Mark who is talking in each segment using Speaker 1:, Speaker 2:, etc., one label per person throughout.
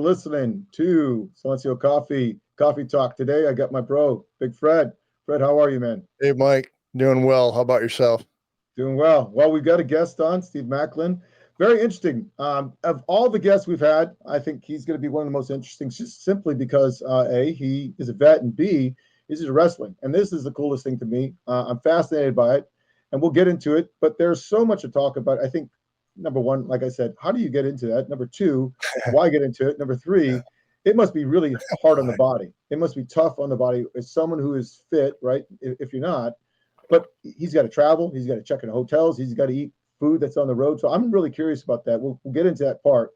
Speaker 1: listening to Silencio Coffee Talk. Today, I got my bro, Big Fred. Fred, how are you, man?
Speaker 2: Hey, Mike. Doing well. How about yourself?
Speaker 1: Doing well. Well, we've got a guest on, Steve Maclin. Very interesting. Of all the guests we've had, I think he's going to be one of the most interesting, just simply because, A, he is a vet, and B, he's into wrestling. And this is the coolest thing to me. I'm fascinated by it, and we'll get into it. But there's so much to talk about. I think, number one, like I said, how do you get into that? Number two, why get into it? Number three, it must be really hard on the body. It must be tough on the body as someone who is fit, right? If you're not. But he's got to travel. He's got to check in hotels. He's got to eat food that's on the road. So I'm really curious about that. We'll get into that part.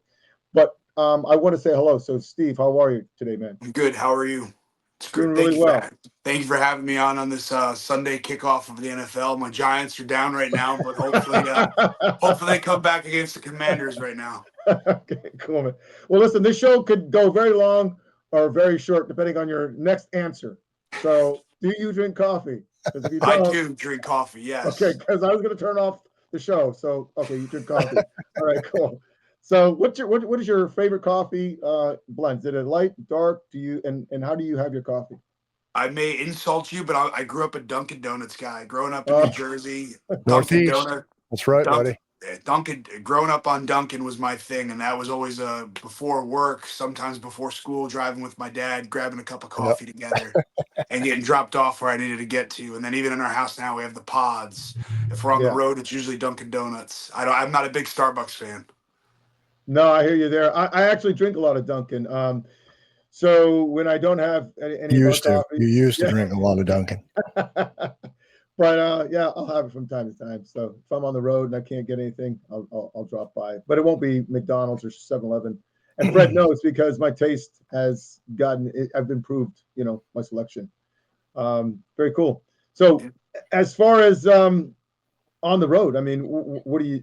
Speaker 1: But I want to say hello. So, Steve, how are you today, man?
Speaker 3: I'm good. How are you? It's
Speaker 1: doing really well.
Speaker 3: Thank you for having me on this Sunday kickoff of the NFL. My Giants are down right now, but hopefully they come back against the Commanders right now.
Speaker 1: Okay, cool, man. Well, listen, this show could go very long or very short, depending on your next answer. So, do you drink coffee? If you
Speaker 3: I do drink coffee, yes.
Speaker 1: Okay, because I was going to turn off the show. So, okay, you drink coffee. All right, cool. So, what is your favorite coffee blend? Is it a light, dark? And how do you have your coffee?
Speaker 3: I may insult you, but I grew up a Dunkin' Donuts guy. Growing up in New Jersey,
Speaker 2: Northeast. That's right, buddy.
Speaker 3: Growing up on Dunkin' was my thing, and that was always before work, sometimes before school, driving with my dad, grabbing a cup of coffee together, and getting dropped off where I needed to get to. And then even in our house now, we have the pods. If we're on the road, it's usually Dunkin' Donuts. I'm not a big Starbucks fan.
Speaker 1: No, I hear you there. I actually drink a lot of Dunkin'. So when I don't have any
Speaker 2: you
Speaker 1: coffee,
Speaker 2: used to drink a lot of Dunkin'.
Speaker 1: But I'll have it from time to time. So if I'm on the road and I can't get anything, I'll drop by. But it won't be McDonald's or 7-Eleven. And Fred knows because my taste has I've improved, my selection. Very cool. So as far as on the road, I mean,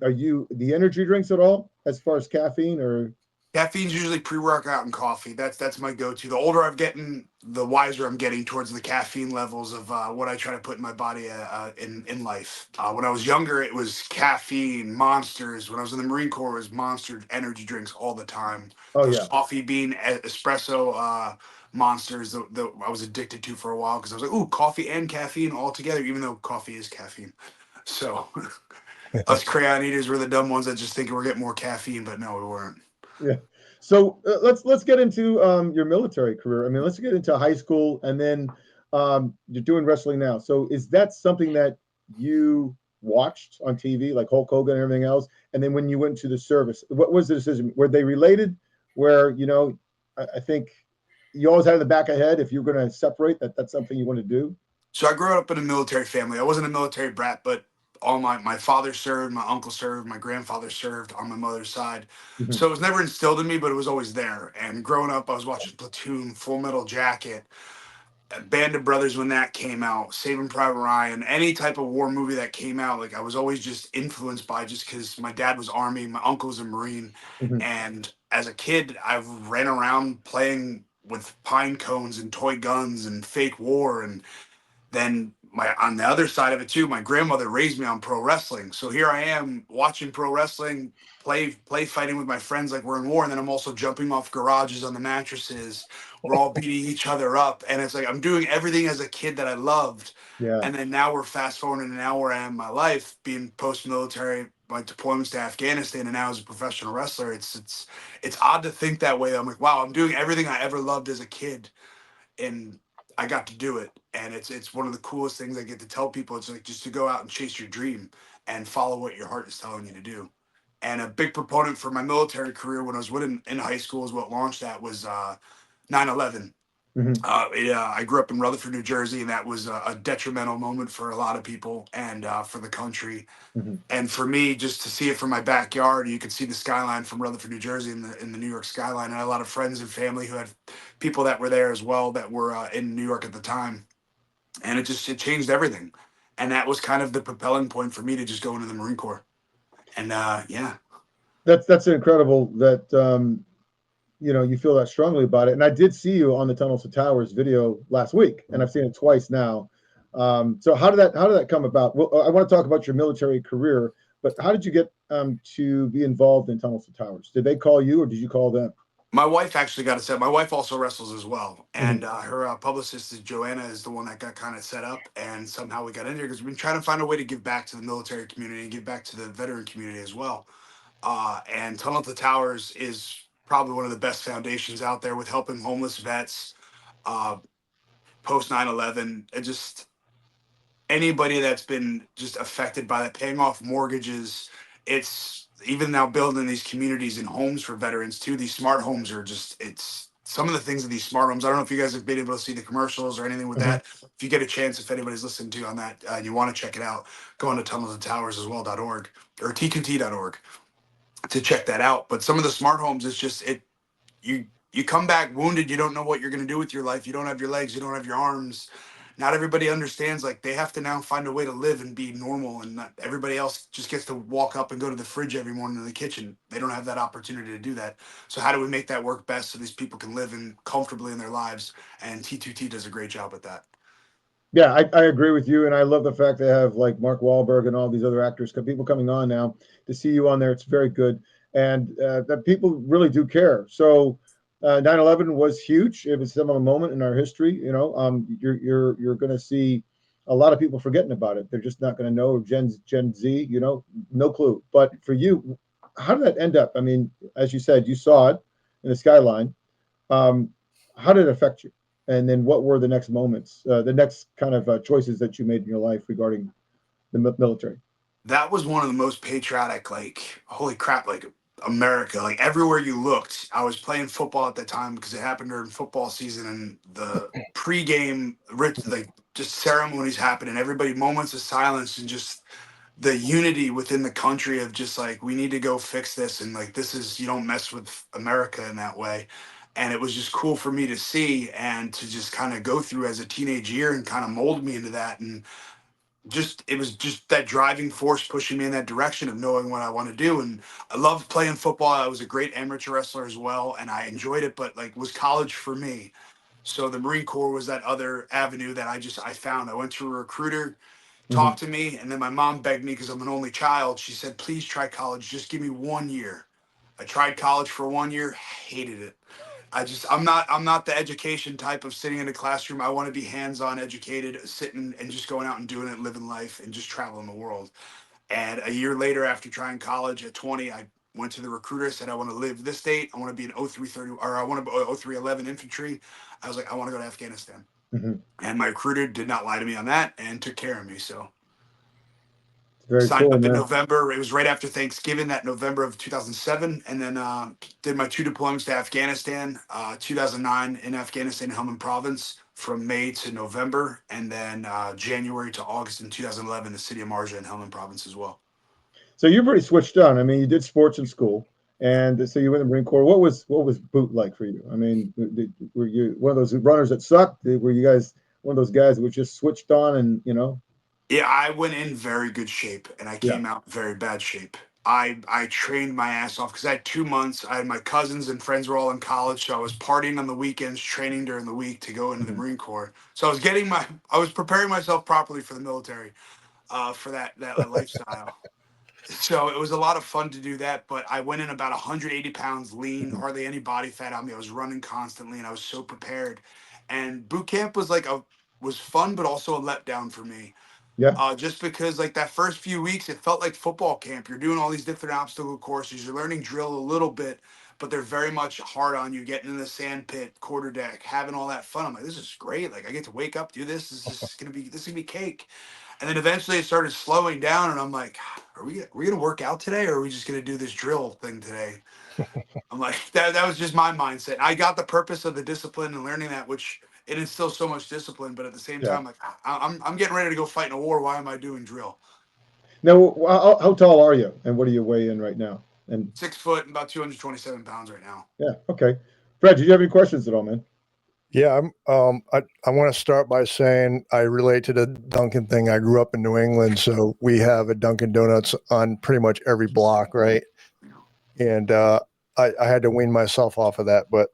Speaker 1: are you the energy drinks at all as far as caffeine or?
Speaker 3: Caffeine's usually pre-workout and coffee. That's my go-to. The older I'm getting, the wiser I'm getting towards the caffeine levels of what I try to put in my body in life. When I was younger, it was caffeine, Monsters. When I was in the Marine Corps, it was Monster energy drinks all the time. Coffee bean, espresso, Monsters that I was addicted to for a while because I was like, ooh, coffee and caffeine all together, even though coffee is caffeine. So us crayon eaters were the dumb ones that just think we're getting more caffeine, but no, we weren't.
Speaker 1: Yeah. So let's get into your military career. I mean, let's get into high school, and then you're doing wrestling now. So is that something that you watched on TV, like Hulk Hogan and everything else? And then when you went to the service, what was the decision? Were they related? Where I think you always had in the back of the head if you're going to separate that's something you want to do.
Speaker 3: So I grew up in a military family. I wasn't a military brat, but all my father served, my uncle served, my grandfather served on my mother's side. Mm-hmm. So it was never instilled in me, but it was always there. And growing up, I was watching Platoon, Full Metal Jacket, Band of Brothers when that came out, Saving Private Ryan, any type of war movie that came out. Like I was always just influenced by just because my dad was Army, my uncle was a Marine. Mm-hmm. And as a kid, I ran around playing with pine cones and toy guns and fake war. And then on the other side of it too, my grandmother raised me on pro wrestling. So here I am watching pro wrestling, play fighting with my friends like we're in war. And then I'm also jumping off garages on the mattresses. We're all beating each other up. And it's like I'm doing everything as a kid that I loved. Yeah. And then now we're fast forwarding to now where I am in my life, being post-military, my deployments to Afghanistan, and now as a professional wrestler. It's odd to think that way. I'm like, wow, I'm doing everything I ever loved as a kid. And I got to do it. And it's one of the coolest things I get to tell people. It's like just to go out and chase your dream and follow what your heart is telling you to do. And a big proponent for my military career when I was in high school is what launched that was 9/11. Mm-hmm. I grew up in Rutherford, New Jersey, and that was a detrimental moment for a lot of people and for the country. Mm-hmm. And for me, just to see it from my backyard, you could see the skyline from Rutherford, New Jersey, in the New York skyline. And I had a lot of friends and family who had people that were there as well that were in New York at the time. And it changed everything. And that was kind of the propelling point for me to just go into the Marine Corps. And yeah.
Speaker 1: That's incredible that you feel that strongly about it. And I did see you on the Tunnels to Towers video last week, and I've seen it twice now. So how did that come about? Well, I want to talk about your military career, but how did you get to be involved in Tunnels to Towers? Did they call you or did you call them?
Speaker 3: My wife actually got it set. My wife also wrestles as well, and her publicist is Joanna, is the one that got kind of set up, and somehow we got in here because we've been trying to find a way to give back to the military community and give back to the veteran community as well. And Tunnel to Towers is probably one of the best foundations out there with helping homeless vets, post 9/11, and just anybody that's been just affected by that, paying off mortgages. It's even now building these communities and homes for veterans too. These smart homes are just, it's some of the things of these smart homes. I don't know if you guys have been able to see the commercials or anything with that. If you get a chance, if anybody's listening to you on that, and you want to check it out, go on to tunnelstotowersaswell.org or tqt.org to check that out. But some of the smart homes, it's just, you come back wounded. You don't know what you're going to do with your life. You don't have your legs. You don't have your arms. Not everybody understands, like, they have to now find a way to live and be normal, and not everybody else just gets to walk up and go to the fridge every morning in the kitchen. They don't have that opportunity to do that. So how do we make that work best so these people can live in comfortably in their lives? And T2T does a great job with that.
Speaker 1: Yeah, I agree with you, and I love the fact they have like Mark Wahlberg and all these other actors, people coming on now to see you on there. It's very good, and that people really do care. So 9/11 was huge. It was some of a moment in our history. You're going to see a lot of people forgetting about it. They're just not going to know. Gen Z, no clue. But for you, how did that end up? I mean, as you said, you saw it in the skyline. How did it affect you? And then what were the next moments, the next kind of choices that you made in your life regarding the military?
Speaker 3: That was one of the most patriotic, like, holy crap, like, America, like, everywhere you looked. I was playing football at the time because it happened during football season, and the pregame like just ceremonies happened, and everybody, moments of silence, and just the unity within the country of just like, we need to go fix this, and like, this is, you don't mess with America in that way. And it was just cool for me to see and to just kind of go through as a teenage year and kind of mold me into that. And just, it was just that driving force pushing me in that direction of knowing what I want to do. And I loved playing football. I was a great amateur wrestler as well, and I enjoyed it, but like, was college for me. So the Marine Corps was that other avenue that I found. I went to a recruiter, talked to me, and then my mom begged me, because I'm an only child. She said, please try college, just give me 1 year. I tried college for 1 year, hated it. I'm not the education type of sitting in a classroom. I want to be hands-on educated, sitting and just going out and doing it, living life, and just traveling the world. And a year later, after trying college at 20, I went to the recruiter, said, I want to live this date. I want to be an 0330, or I want to be 0311 infantry. I was like, I want to go to Afghanistan. And my recruiter did not lie to me on that and took care of me. So
Speaker 1: very
Speaker 3: signed
Speaker 1: cool,
Speaker 3: up in
Speaker 1: man.
Speaker 3: November. It was right after Thanksgiving, that November of 2007. And then did my 2 deployments to Afghanistan, 2009 in Afghanistan, Helmand Province, from May to November. And then January to August in 2011, the city of Marja in Helmand Province as well.
Speaker 1: So you're pretty switched on. I mean, you did sports in school, and so you went in the Marine Corps. What was boot like for you? I mean, were you one of those runners that sucked? Were you guys one of those guys that was just switched on and
Speaker 3: Yeah, I went in very good shape, and I
Speaker 1: Yeah.
Speaker 3: came out very bad shape. I trained my ass off because I had 2 months. I had my cousins and friends were all in college, so I was partying on the weekends, training during the week to go into the Marine Corps. So I was preparing myself properly for the military, for that lifestyle. So it was a lot of fun to do that. But I went in about 180 pounds lean, hardly any body fat on me. I was running constantly, and I was so prepared. And boot camp was fun, but also a letdown for me.
Speaker 1: Yeah.
Speaker 3: Just because, like, that first few weeks, it felt like football camp. You're doing all these different obstacle courses. You're learning drill a little bit, but they're very much hard on you. Getting in the sand pit, quarter deck, having all that fun. I'm like, this is great. Like, I get to wake up, do this. This is gonna be cake. And then eventually it started slowing down, and I'm like, are we gonna work out today, or are we just gonna do this drill thing today? I'm like, that was just my mindset. I got the purpose of the discipline and learning that, which it instills so much discipline, but at the same
Speaker 1: Yeah.
Speaker 3: time, like, I'm getting ready to go fight in a war. Why am I doing drill?
Speaker 1: Now, how tall are you, and what do you weigh in right now? And
Speaker 3: 6 foot and about 227 pounds right now.
Speaker 1: yeah, okay. Fred, did you have any questions at all, man?
Speaker 2: Yeah, I want to start by saying I relate to the Dunkin' thing. I grew up in New England, so we have a Dunkin' Donuts on pretty much every block, right? And I had to wean myself off of that, but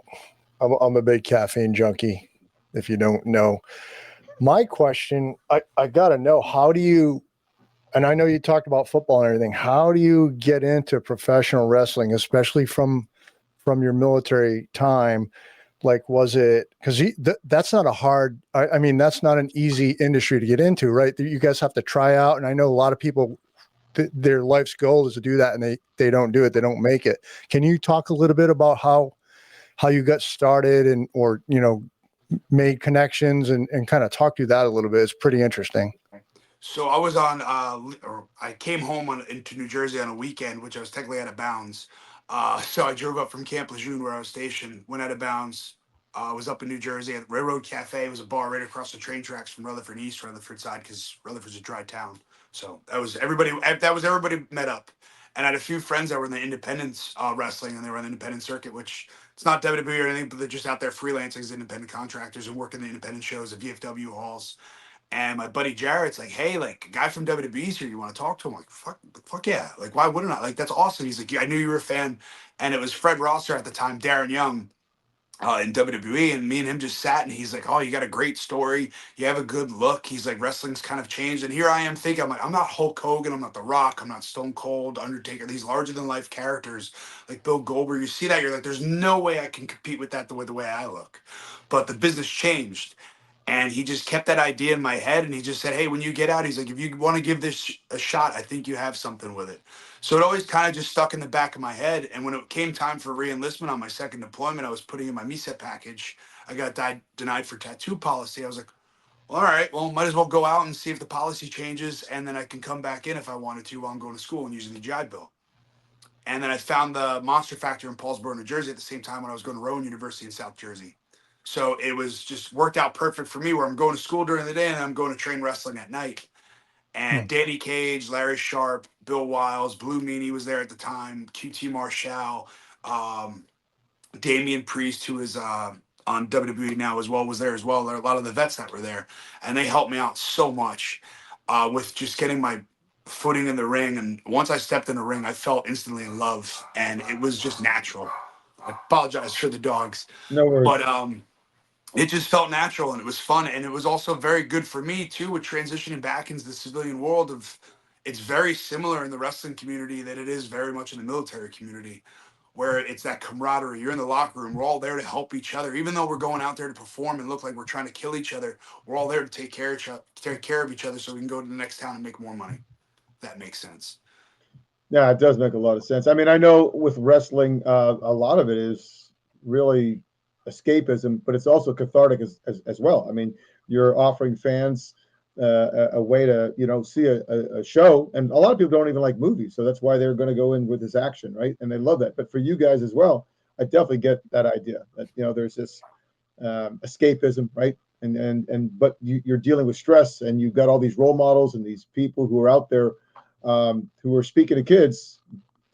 Speaker 2: I'm a big caffeine junkie, if you don't know. My question, I got to know, how do you, and I know you talked about football and everything, how do you get into professional wrestling, especially from from your military time, like, was it, because that's not a hard, I mean, that's not an easy industry to get into, right? You guys have to try out. And I know a lot of people, their life's goal is to do that, and they don't do it. They don't make it. Can you talk a little bit about how you got started and, or, you know, made connections and kind of talk through that a little bit? It's pretty interesting.
Speaker 3: So I was on, or I came home into New Jersey on a weekend, which I was technically out of bounds. So I drove up from Camp Lejeune, where I was stationed, went out of bounds. Was up in New Jersey at Railroad Cafe. It was a bar right across the train tracks from Rutherford East, Rutherford side, because Rutherford's a dry town. So that was everybody. That was everybody met up. And I had a few friends that were in the independence wrestling, and they were on the independent circuit, which it's not WWE or anything, but they're just out there freelancing as independent contractors and working the independent shows at VFW halls. And my buddy Jarrett's like, hey, like, a guy from WWE's here. You want to talk to him? I'm like, fuck yeah. Like, why wouldn't I? Like, that's awesome. He's like, yeah, I knew you were a fan. And it was Fred Rosser at the time, Darren Young, in WWE. And me and him just sat, and he's like, oh, you got a great story. You have a good look. He's like, wrestling's kind of changed. And here I am thinking, I'm like, I'm not Hulk Hogan. I'm not The Rock. I'm not Stone Cold, Undertaker. These larger than life characters like Bill Goldberg. You see that, you're like, there's no way I can compete with that the way I look. But the business changed. And he just kept that idea in my head. And he just said, hey, when you get out, he's like, if you want to give this a shot, I think you have something with it. So it always kind of just stuck in the back of my head. And when it came time for re-enlistment on my second deployment, I was putting in my MESET package. I got denied for tattoo policy. I was like, well, all right, well, might as well go out and see if the policy changes. And then I can come back in if I wanted to while I'm going to school and using the GI Bill. And then I found the Monster Factory in Paulsboro, New Jersey at the same time when I was going to Rowan University in South Jersey. So it was just worked out perfect for me, where I'm going to school during the day and I'm going to train wrestling at night. And Danny Cage, Larry Sharp, Bill Wiles, Blue Meanie was there at the time, QT Marshall, Damian Priest, who is on WWE now as well, was there as well. There are a lot of the vets that were there, and they helped me out so much with just getting my footing in the ring. And once I stepped in the ring, I felt instantly in love, and it was just natural. I apologize for the dogs,
Speaker 1: No worries.
Speaker 3: but it just felt natural, and it was fun, and it was also very good for me too with transitioning back into the civilian world. Of it's very similar in the wrestling community that it is very much in the military community, where it's that camaraderie. You're in the locker room, we're all there to help each other, even though we're going out there to perform and look like we're trying to kill each other. We're all there to take care of each other so we can go to the next town and make more money. If that makes sense.
Speaker 1: Yeah, it does make a lot of sense. I mean, I know with wrestling, a lot of it is really escapism, but it's also cathartic as well. I mean, you're offering fans a way to, you know, see a show, and a lot of people don't even like movies, so that's why they're going to go in with this action, right? And they love that. But for you guys as well, I definitely get that idea that, you know, there's this escapism, right? But you're dealing with stress, and you've got all these role models and these people who are out there who are speaking to kids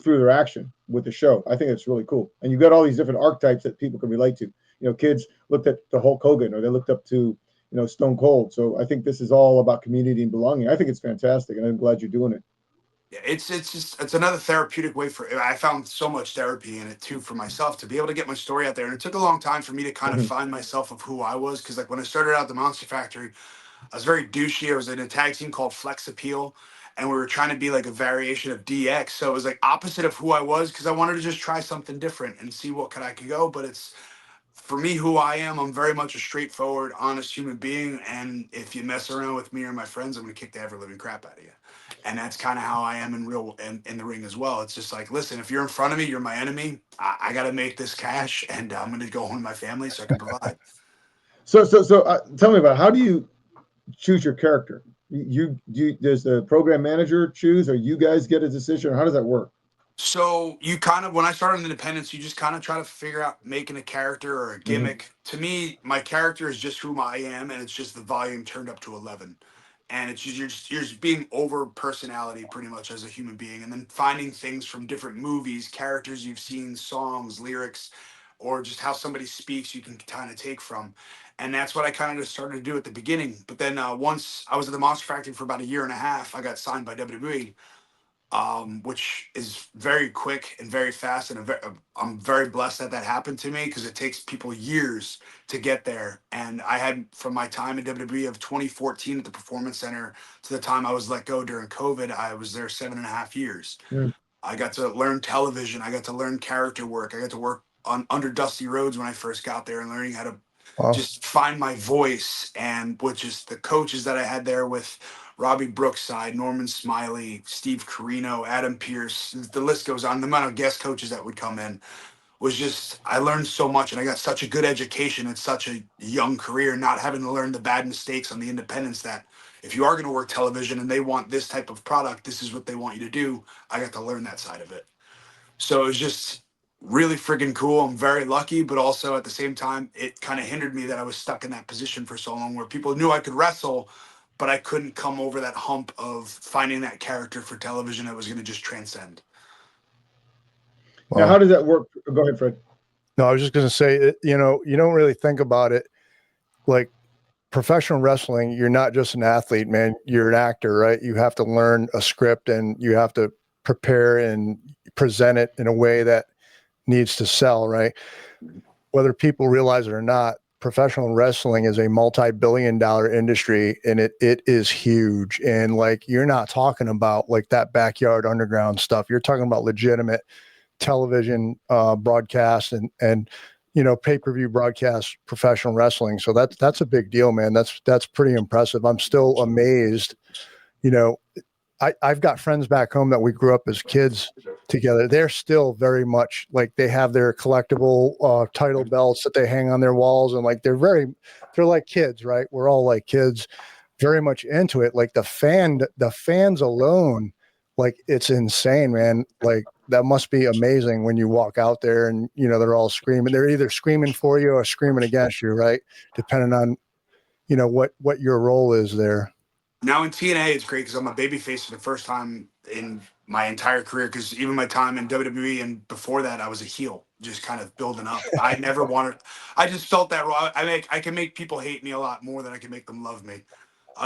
Speaker 1: through their action with the show. I think it's really cool. And you've got all these different archetypes that people can relate to. You know, kids looked at the Hulk Hogan, or they looked up to, you know, Stone Cold. So I think this is all about community and belonging. I think it's fantastic, and I'm glad you're doing it.
Speaker 3: Yeah, it's another therapeutic way for. I found so much therapy in it too for myself to be able to get my story out there. And it took a long time for me to kind of find myself of who I was, because like when I started out at the Monster Factory, I was very douchey. I was in a tag team called Flex Appeal, and we were trying to be like a variation of DX. So it was like opposite of who I was, because I wanted to just try something different and see what I could go. But it's for me who I am. I'm very much a straightforward, honest human being. And if you mess around with me or my friends, I'm gonna kick the ever living crap out of you. And that's kind of how I am in the ring as well. It's just like, listen, if you're in front of me, you're my enemy. I got to make this cash, and I'm gonna go home to my family so I can provide.
Speaker 1: So tell me about, how do you choose your character? Does the program manager choose, or you guys get a decision, or how does that work?
Speaker 3: So you kind of, when I started in Independence, you just kind of try to figure out making a character or a gimmick. To me, my character is just who I am, and it's just the volume turned up to 11. And it's just you're just being over personality pretty much as a human being, and then finding things from different movies, characters you've seen, songs, lyrics, or just how somebody speaks, you can kind of take from. And that's what I kind of just started to do at the beginning. But then once I was at the Monster Factory for about a year and a half, I got signed by WWE, which is very quick and very fast. And I'm very blessed that that happened to me, because it takes people years to get there. And I had, from my time in WWE of 2014 at the Performance Center to the time I was let go during COVID, I was there 7.5 years.
Speaker 1: Mm.
Speaker 3: I got to learn television. I got to learn character work. I got to work under dusty roads when I first got there, and learning how to
Speaker 2: Wow.
Speaker 3: just find my voice. And which is the coaches that I had there with Robbie Brookside, Norman Smiley, Steve Carino, Adam Pierce, the list goes on. The amount of guest coaches that would come in was just, I learned so much, and I got such a good education at such a young career, not having to learn the bad mistakes on the independents, that if you are going to work television and they want this type of product, this is what they want you to do. I got to learn that side of it. So it was just really friggin' cool. I'm very lucky, but also at the same time, it kind of hindered me that I was stuck in that position for so long where people knew I could wrestle, but I couldn't come over that hump of finding that character for television that was going to just transcend.
Speaker 1: Now, how does that work? Go ahead, Fred.
Speaker 2: No, I was just going to say, you know, you don't really think about it like professional wrestling. You're not just an athlete, man. You're an actor, right? You have to learn a script and you have to prepare and present it in a way that needs to sell, right? Whether people realize it or not, professional wrestling is a multi-billion-dollar industry, and it is huge. And like, you're not talking about like that backyard underground stuff. You're talking about legitimate television broadcast and you know, pay-per-view broadcast professional wrestling. So that's a big deal, man. That's pretty impressive. I'm still amazed. You know, I've got friends back home that we grew up as kids together. They're still very much like, they have their collectible title belts that they hang on their walls, and like they're like kids, right? We're all like kids, very much into it. Like the fans alone, like it's insane, man. Like that must be amazing when you walk out there and, you know, they're all screaming. They're either screaming for you or screaming against you, right? Depending on, you know, what your role is there.
Speaker 3: Now in TNA, it's great because I'm a babyface for the first time in my entire career. Because even my time in WWE and before that, I was a heel, just kind of building up. I never wanted. I just felt that role. I can make people hate me a lot more than I can make them love me,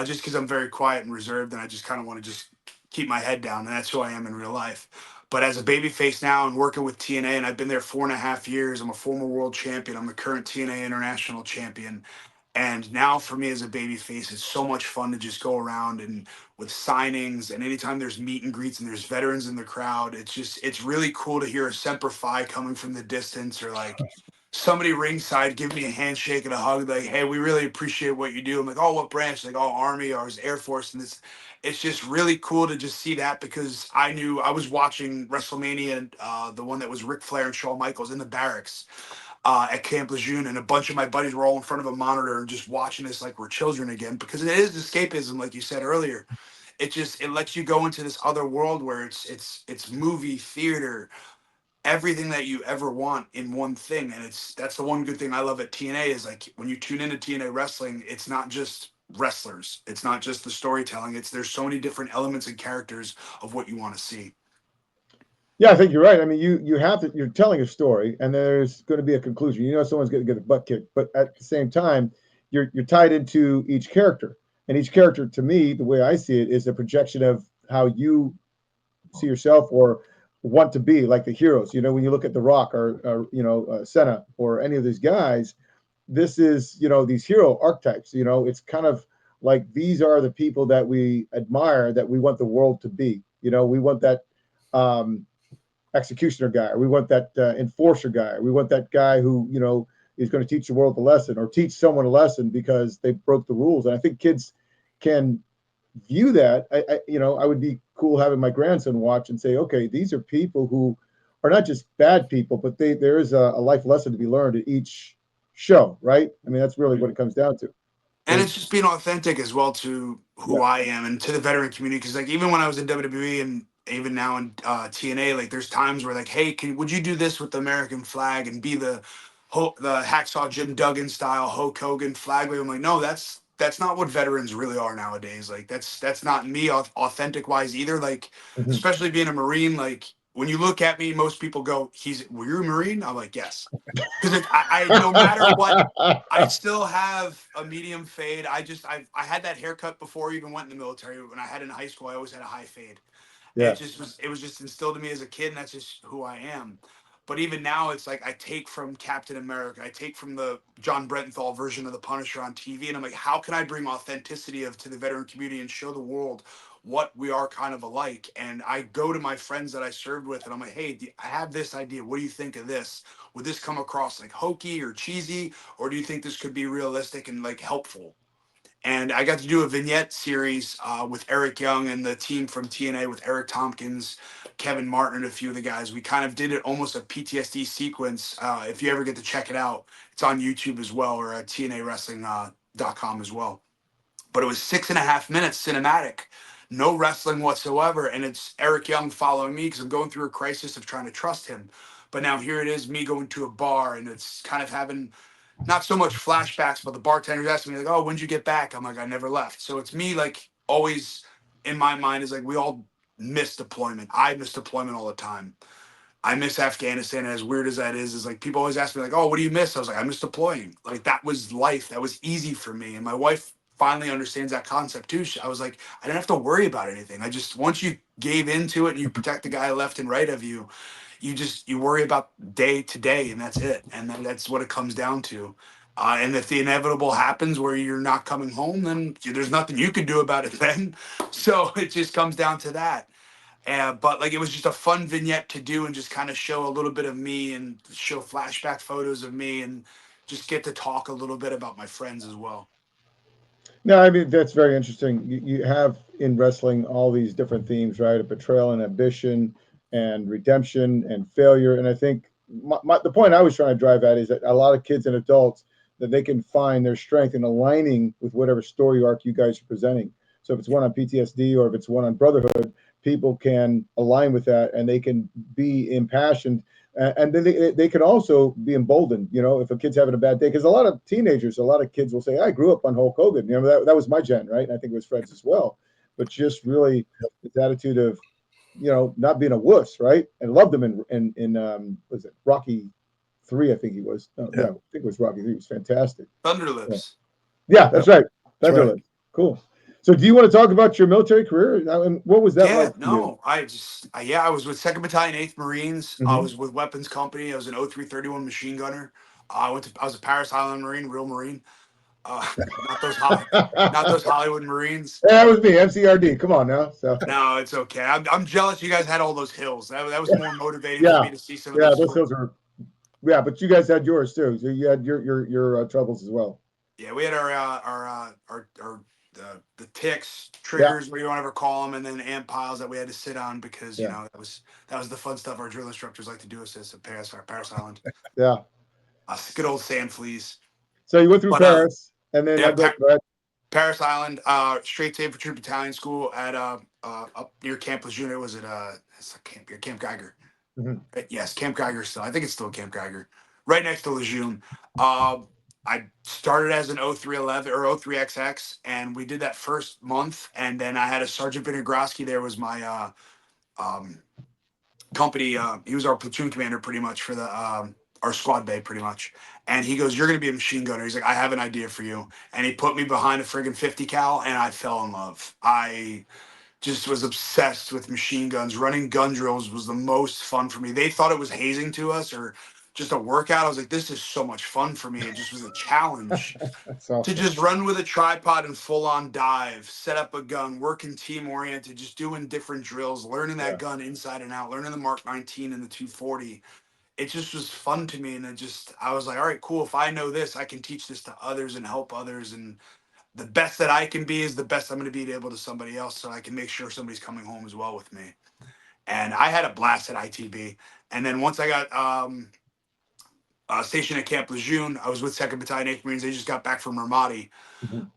Speaker 3: just because I'm very quiet and reserved, and I just kind of want to just keep my head down, and that's who I am in real life. But as a babyface now and working with TNA, and I've been there 4.5 years. I'm a former world champion. I'm the current TNA International Champion. And now for me as a babyface, it's so much fun to just go around and with signings, and anytime there's meet and greets and there's veterans in the crowd, it's really cool to hear a Semper Fi coming from the distance, or like somebody ringside give me a handshake and a hug, like, hey, we really appreciate what you do. I'm like, oh, what branch? Like, oh, Army, or Air Force. And it's just really cool to just see that, because I knew I was watching WrestleMania, the one that was Ric Flair and Shawn Michaels in the barracks at Camp Lejeune, and a bunch of my buddies were all in front of a monitor and just watching this like we're children again, because it is escapism, like you said earlier. It lets you go into this other world where it's movie, theater, everything that you ever want in one thing. And that's the one good thing I love at TNA, is like when you tune into TNA wrestling, it's not just wrestlers, it's not just the storytelling, there's so many different elements and characters of what you want to see.
Speaker 1: Yeah, I think you're right. I mean, you have to, you're telling a story, and there's going to be a conclusion. You know, someone's going to get a butt kicked, but at the same time, you're tied into each character, and each character, to me, the way I see it, is a projection of how you see yourself or want to be, like the heroes. You know, when you look at The Rock or you know, Senna or any of these guys, this is, you know, these hero archetypes. You know, it's kind of like these are the people that we admire, that we want the world to be. You know, we want that. Executioner guy, or we want that enforcer guy, or we want that guy who, you know, is going to teach the world a lesson, or teach someone a lesson because they broke the rules. And I think kids can view that. You know, I would be cool having my grandson watch and say, okay, these are people who are not just bad people, but there is a life lesson to be learned at each show, right? I mean, that's really what it comes down to.
Speaker 3: And it's just being authentic as well to who I am and to the veteran community. Because like even when I was in WWE and even now in TNA, like there's times where like, hey, would you do this with the American flag and be the hacksaw Jim Duggan style Hulk Hogan flag wave? I'm like, no, that's not what veterans really are nowadays. Like that's not me authentic wise either. Like especially being a Marine, like when you look at me, most people go, were you a Marine? I'm like, yes. Because I no matter what, I still have a medium fade. I had that haircut before I even went in the military. When I had it in high school, I always had a high fade.
Speaker 1: Yeah.
Speaker 3: It was just instilled in me as a kid, and that's just who I am. But even now, it's like I take from Captain America, I take from the John Brenthal version of the Punisher on TV, and I'm like, how can I bring authenticity to the veteran community and show the world what we are kind of alike. And I go to my friends that I served with and I'm like, hey, I have this idea. What do you think of this? Would this come across like hokey or cheesy? Or do you think this could be realistic and like helpful? And I got to do a vignette series with Eric Young and the team from TNA with Eric Tompkins, Kevin Martin, and a few of the guys. We kind of did it almost a PTSD sequence. If you ever get to check it out, it's on YouTube as well, or at TNA Wrestling.com as well. But it was 6.5 minutes cinematic, no wrestling whatsoever. And it's Eric Young following me because I'm going through a crisis of trying to trust him. But now here it is, me going to a bar, and it's kind of having not so much flashbacks, but the bartender's asking me like, "Oh, when'd you get back?" I'm like, "I never left." So it's me like always in my mind is like we all miss deployment. I miss deployment all the time. I miss Afghanistan. As weird as that is like people always ask me like, "Oh, what do you miss?" I was like, "I miss deploying." Like that was life. That was easy for me. And my wife finally understands that concept too. I was like, I didn't have to worry about anything. I just once you gave into it and you protect the guy left and right of you, you worry about day to day and that's it. And then that's what it comes down to. And if the inevitable happens where you're not coming home, then there's nothing you can do about it then. So it just comes down to that. But like it was just a fun vignette to do and just kind of show a little bit of me and show flashback photos of me and just get to talk a little bit about my friends as well.
Speaker 1: No, I mean that's very interesting. You have in wrestling all these different themes, right? A betrayal and ambition, and redemption and failure. And I think the point I was trying to drive at is that a lot of kids and adults that they can find their strength in aligning with whatever story arc you guys are presenting. So if it's one on PTSD or if it's one on brotherhood, people can align with that and they can be impassioned and then they can also be emboldened, if a kid's having a bad day. Because a lot of kids will say, I grew up on Hulk Hogan. That was my gen, right? And I think it was Fred's as well. But just really this attitude of, not being a wuss, right? And loved him in was it Rocky 3, I think he was. I think it was Rocky 3. He was fantastic.
Speaker 3: Thunderlips.
Speaker 1: Yeah, that's right. Thunderlips.
Speaker 2: Right.
Speaker 1: Cool. So do you want to talk about your military career? And what was that like for you?
Speaker 3: I was with Second Battalion, 8th Marines. I was with Weapons Company. I was an 0331 machine gunner. I was a Paris Island Marine, real Marine. Not those not those Hollywood Marines.
Speaker 1: That was me, MCRD. Come on now. So
Speaker 3: No, it's okay. I'm jealous you guys had all those hills. That was more motivating for
Speaker 1: yeah,
Speaker 3: me to see some of those.
Speaker 1: those hills are. Yeah, but you guys had yours too. So you had your troubles as well.
Speaker 3: Yeah, we had the ticks, triggers, what do you want to ever call them, and then amp piles that we had to sit on because that was the fun stuff our drill instructors like to do us at Paris Island.
Speaker 1: Yeah.
Speaker 3: Good old sand fleas.
Speaker 1: So you went through Paris, and then go ahead.
Speaker 3: Paris Island, straight to infantry battalion school at up near Camp Lejeune. Was it it's Camp Geiger? Yes, Camp Geiger still. I think it's still Camp Geiger, right next to Lejeune. I started as an 0311 or 03XX, and we did that first month, and then I had a Sergeant Vinogrodsky. There was my company. He was our platoon commander pretty much for the our squad bay pretty much. And he goes, "You're going to be a machine gunner." He's like, "I have an idea for you." And he put me behind a friggin' 50 cal, and I fell in love. I just was obsessed with machine guns. Running gun drills was the most fun for me. They thought it was hazing to us or just a workout. I was like, this is so much fun for me. It just was a challenge
Speaker 1: Awesome.
Speaker 3: to just run with a tripod and full on dive, set up a gun, working team oriented, just doing different drills, learning that gun inside and out, learning the Mark 19 and the 240. It just was fun to me. And I was like, all right, cool. If I know this, I can teach this to others and help others. And the best that I can be is the best I'm going to be able to somebody else, so I can make sure somebody's coming home as well with me. And I had a blast at ITB. And then once I got stationed at Camp Lejeune, I was with 2nd Battalion, 8th Marines. They just got back from Ramadi.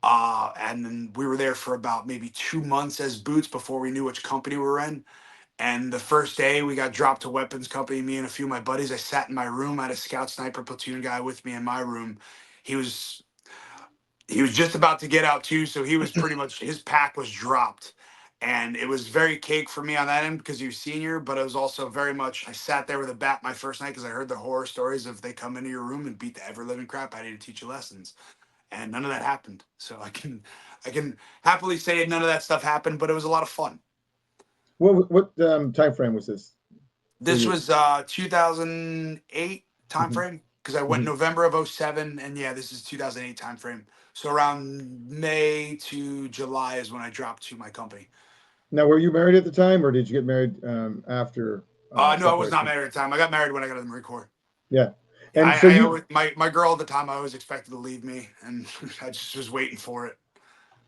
Speaker 3: And then we were there for about maybe 2 months as boots before we knew which company we were in. And the first day we got dropped to Weapons Company, me and a few of my buddies. I sat in my room. I had a scout sniper platoon guy with me in my room. He was just about to get out too, so he was pretty much, his pack was dropped. And it was very cake for me on that end because he was senior, but it was also very much, I sat there with a bat my first night because I heard the horror stories of they come into your room and beat the ever living crap out of you to teach you lessons. And none of that happened. So I can happily say none of that stuff happened, but it was a lot of fun.
Speaker 1: What time frame was this?
Speaker 3: This was 2008 time frame because I went November of 07, and this is 2008 time frame. So around May to July is when I dropped to my company.
Speaker 1: Now, were you married at the time, or did you get married after
Speaker 3: No, I was not
Speaker 1: separation?
Speaker 3: married at the time. I got married when I got in the Marine Corps.
Speaker 1: Yeah.
Speaker 3: Yeah,
Speaker 1: And so
Speaker 3: I
Speaker 1: you,
Speaker 3: always, my girl at the time, I always expected to leave me, and I just was waiting for it.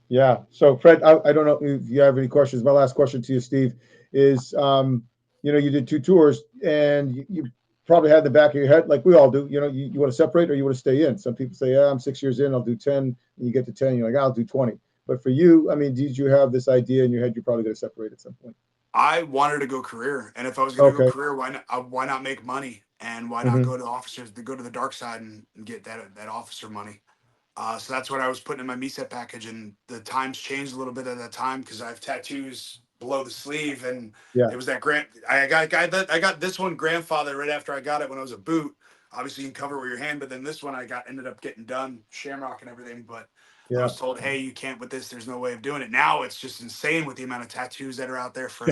Speaker 1: yeah. So Fred, I don't know if you have any questions. My last question to you, Steve, is you did 2 tours, and you probably had in the back of your head, like we all do, you want to separate or you want to stay in. Some people say, yeah, I'm 6 years in, I'll do 10. And you get to 10, you're like, I'll do 20. But for you, I mean, did you have this idea in your head you're probably going to separate at some point?
Speaker 3: I wanted to go career, and if I was going to go
Speaker 1: Okay.
Speaker 3: career, why not make money, and why not
Speaker 1: Hmm.
Speaker 3: go to officers to go to the dark side and get that officer money? So that's what I was putting in my MESET package, and the times changed a little bit at that time because I have tattoos below the sleeve, and
Speaker 1: Yeah.
Speaker 3: it was that I got this one grandfather right after I got it when I was a boot. Obviously, you can cover it with your hand, but then this one ended up getting done, shamrock and everything. But I
Speaker 1: Yeah.
Speaker 3: was told, hey, you can't with this. There's no way of doing it. Now it's just insane with the amount of tattoos that are out there for.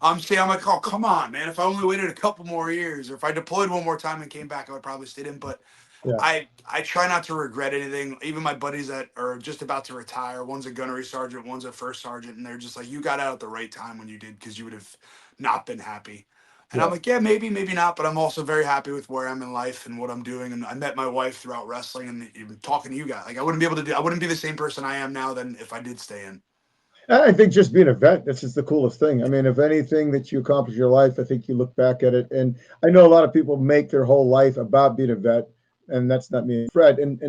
Speaker 3: I'm like, oh, come on, man. If I only waited a couple more years, or if I deployed one more time and came back, I would probably stayed in. But
Speaker 1: Yeah.
Speaker 3: I try not to regret anything. Even my buddies that are just about to retire, one's a gunnery sergeant, one's a first sergeant, and they're just like, you got out at the right time when you did, because you would have not been happy. And I'm
Speaker 1: Yeah.
Speaker 3: like, yeah, maybe, maybe not, but I'm also very happy with where I'm in life and what I'm doing. And I met my wife throughout wrestling, and even talking to you guys. Like, I wouldn't be the same person I am now than if I did stay in.
Speaker 1: I think just being a vet, this is the coolest thing. I mean, if anything that you accomplish in your life, I think you look back at it. And I know a lot of people make their whole life about being a vet, and that's not me and Fred. And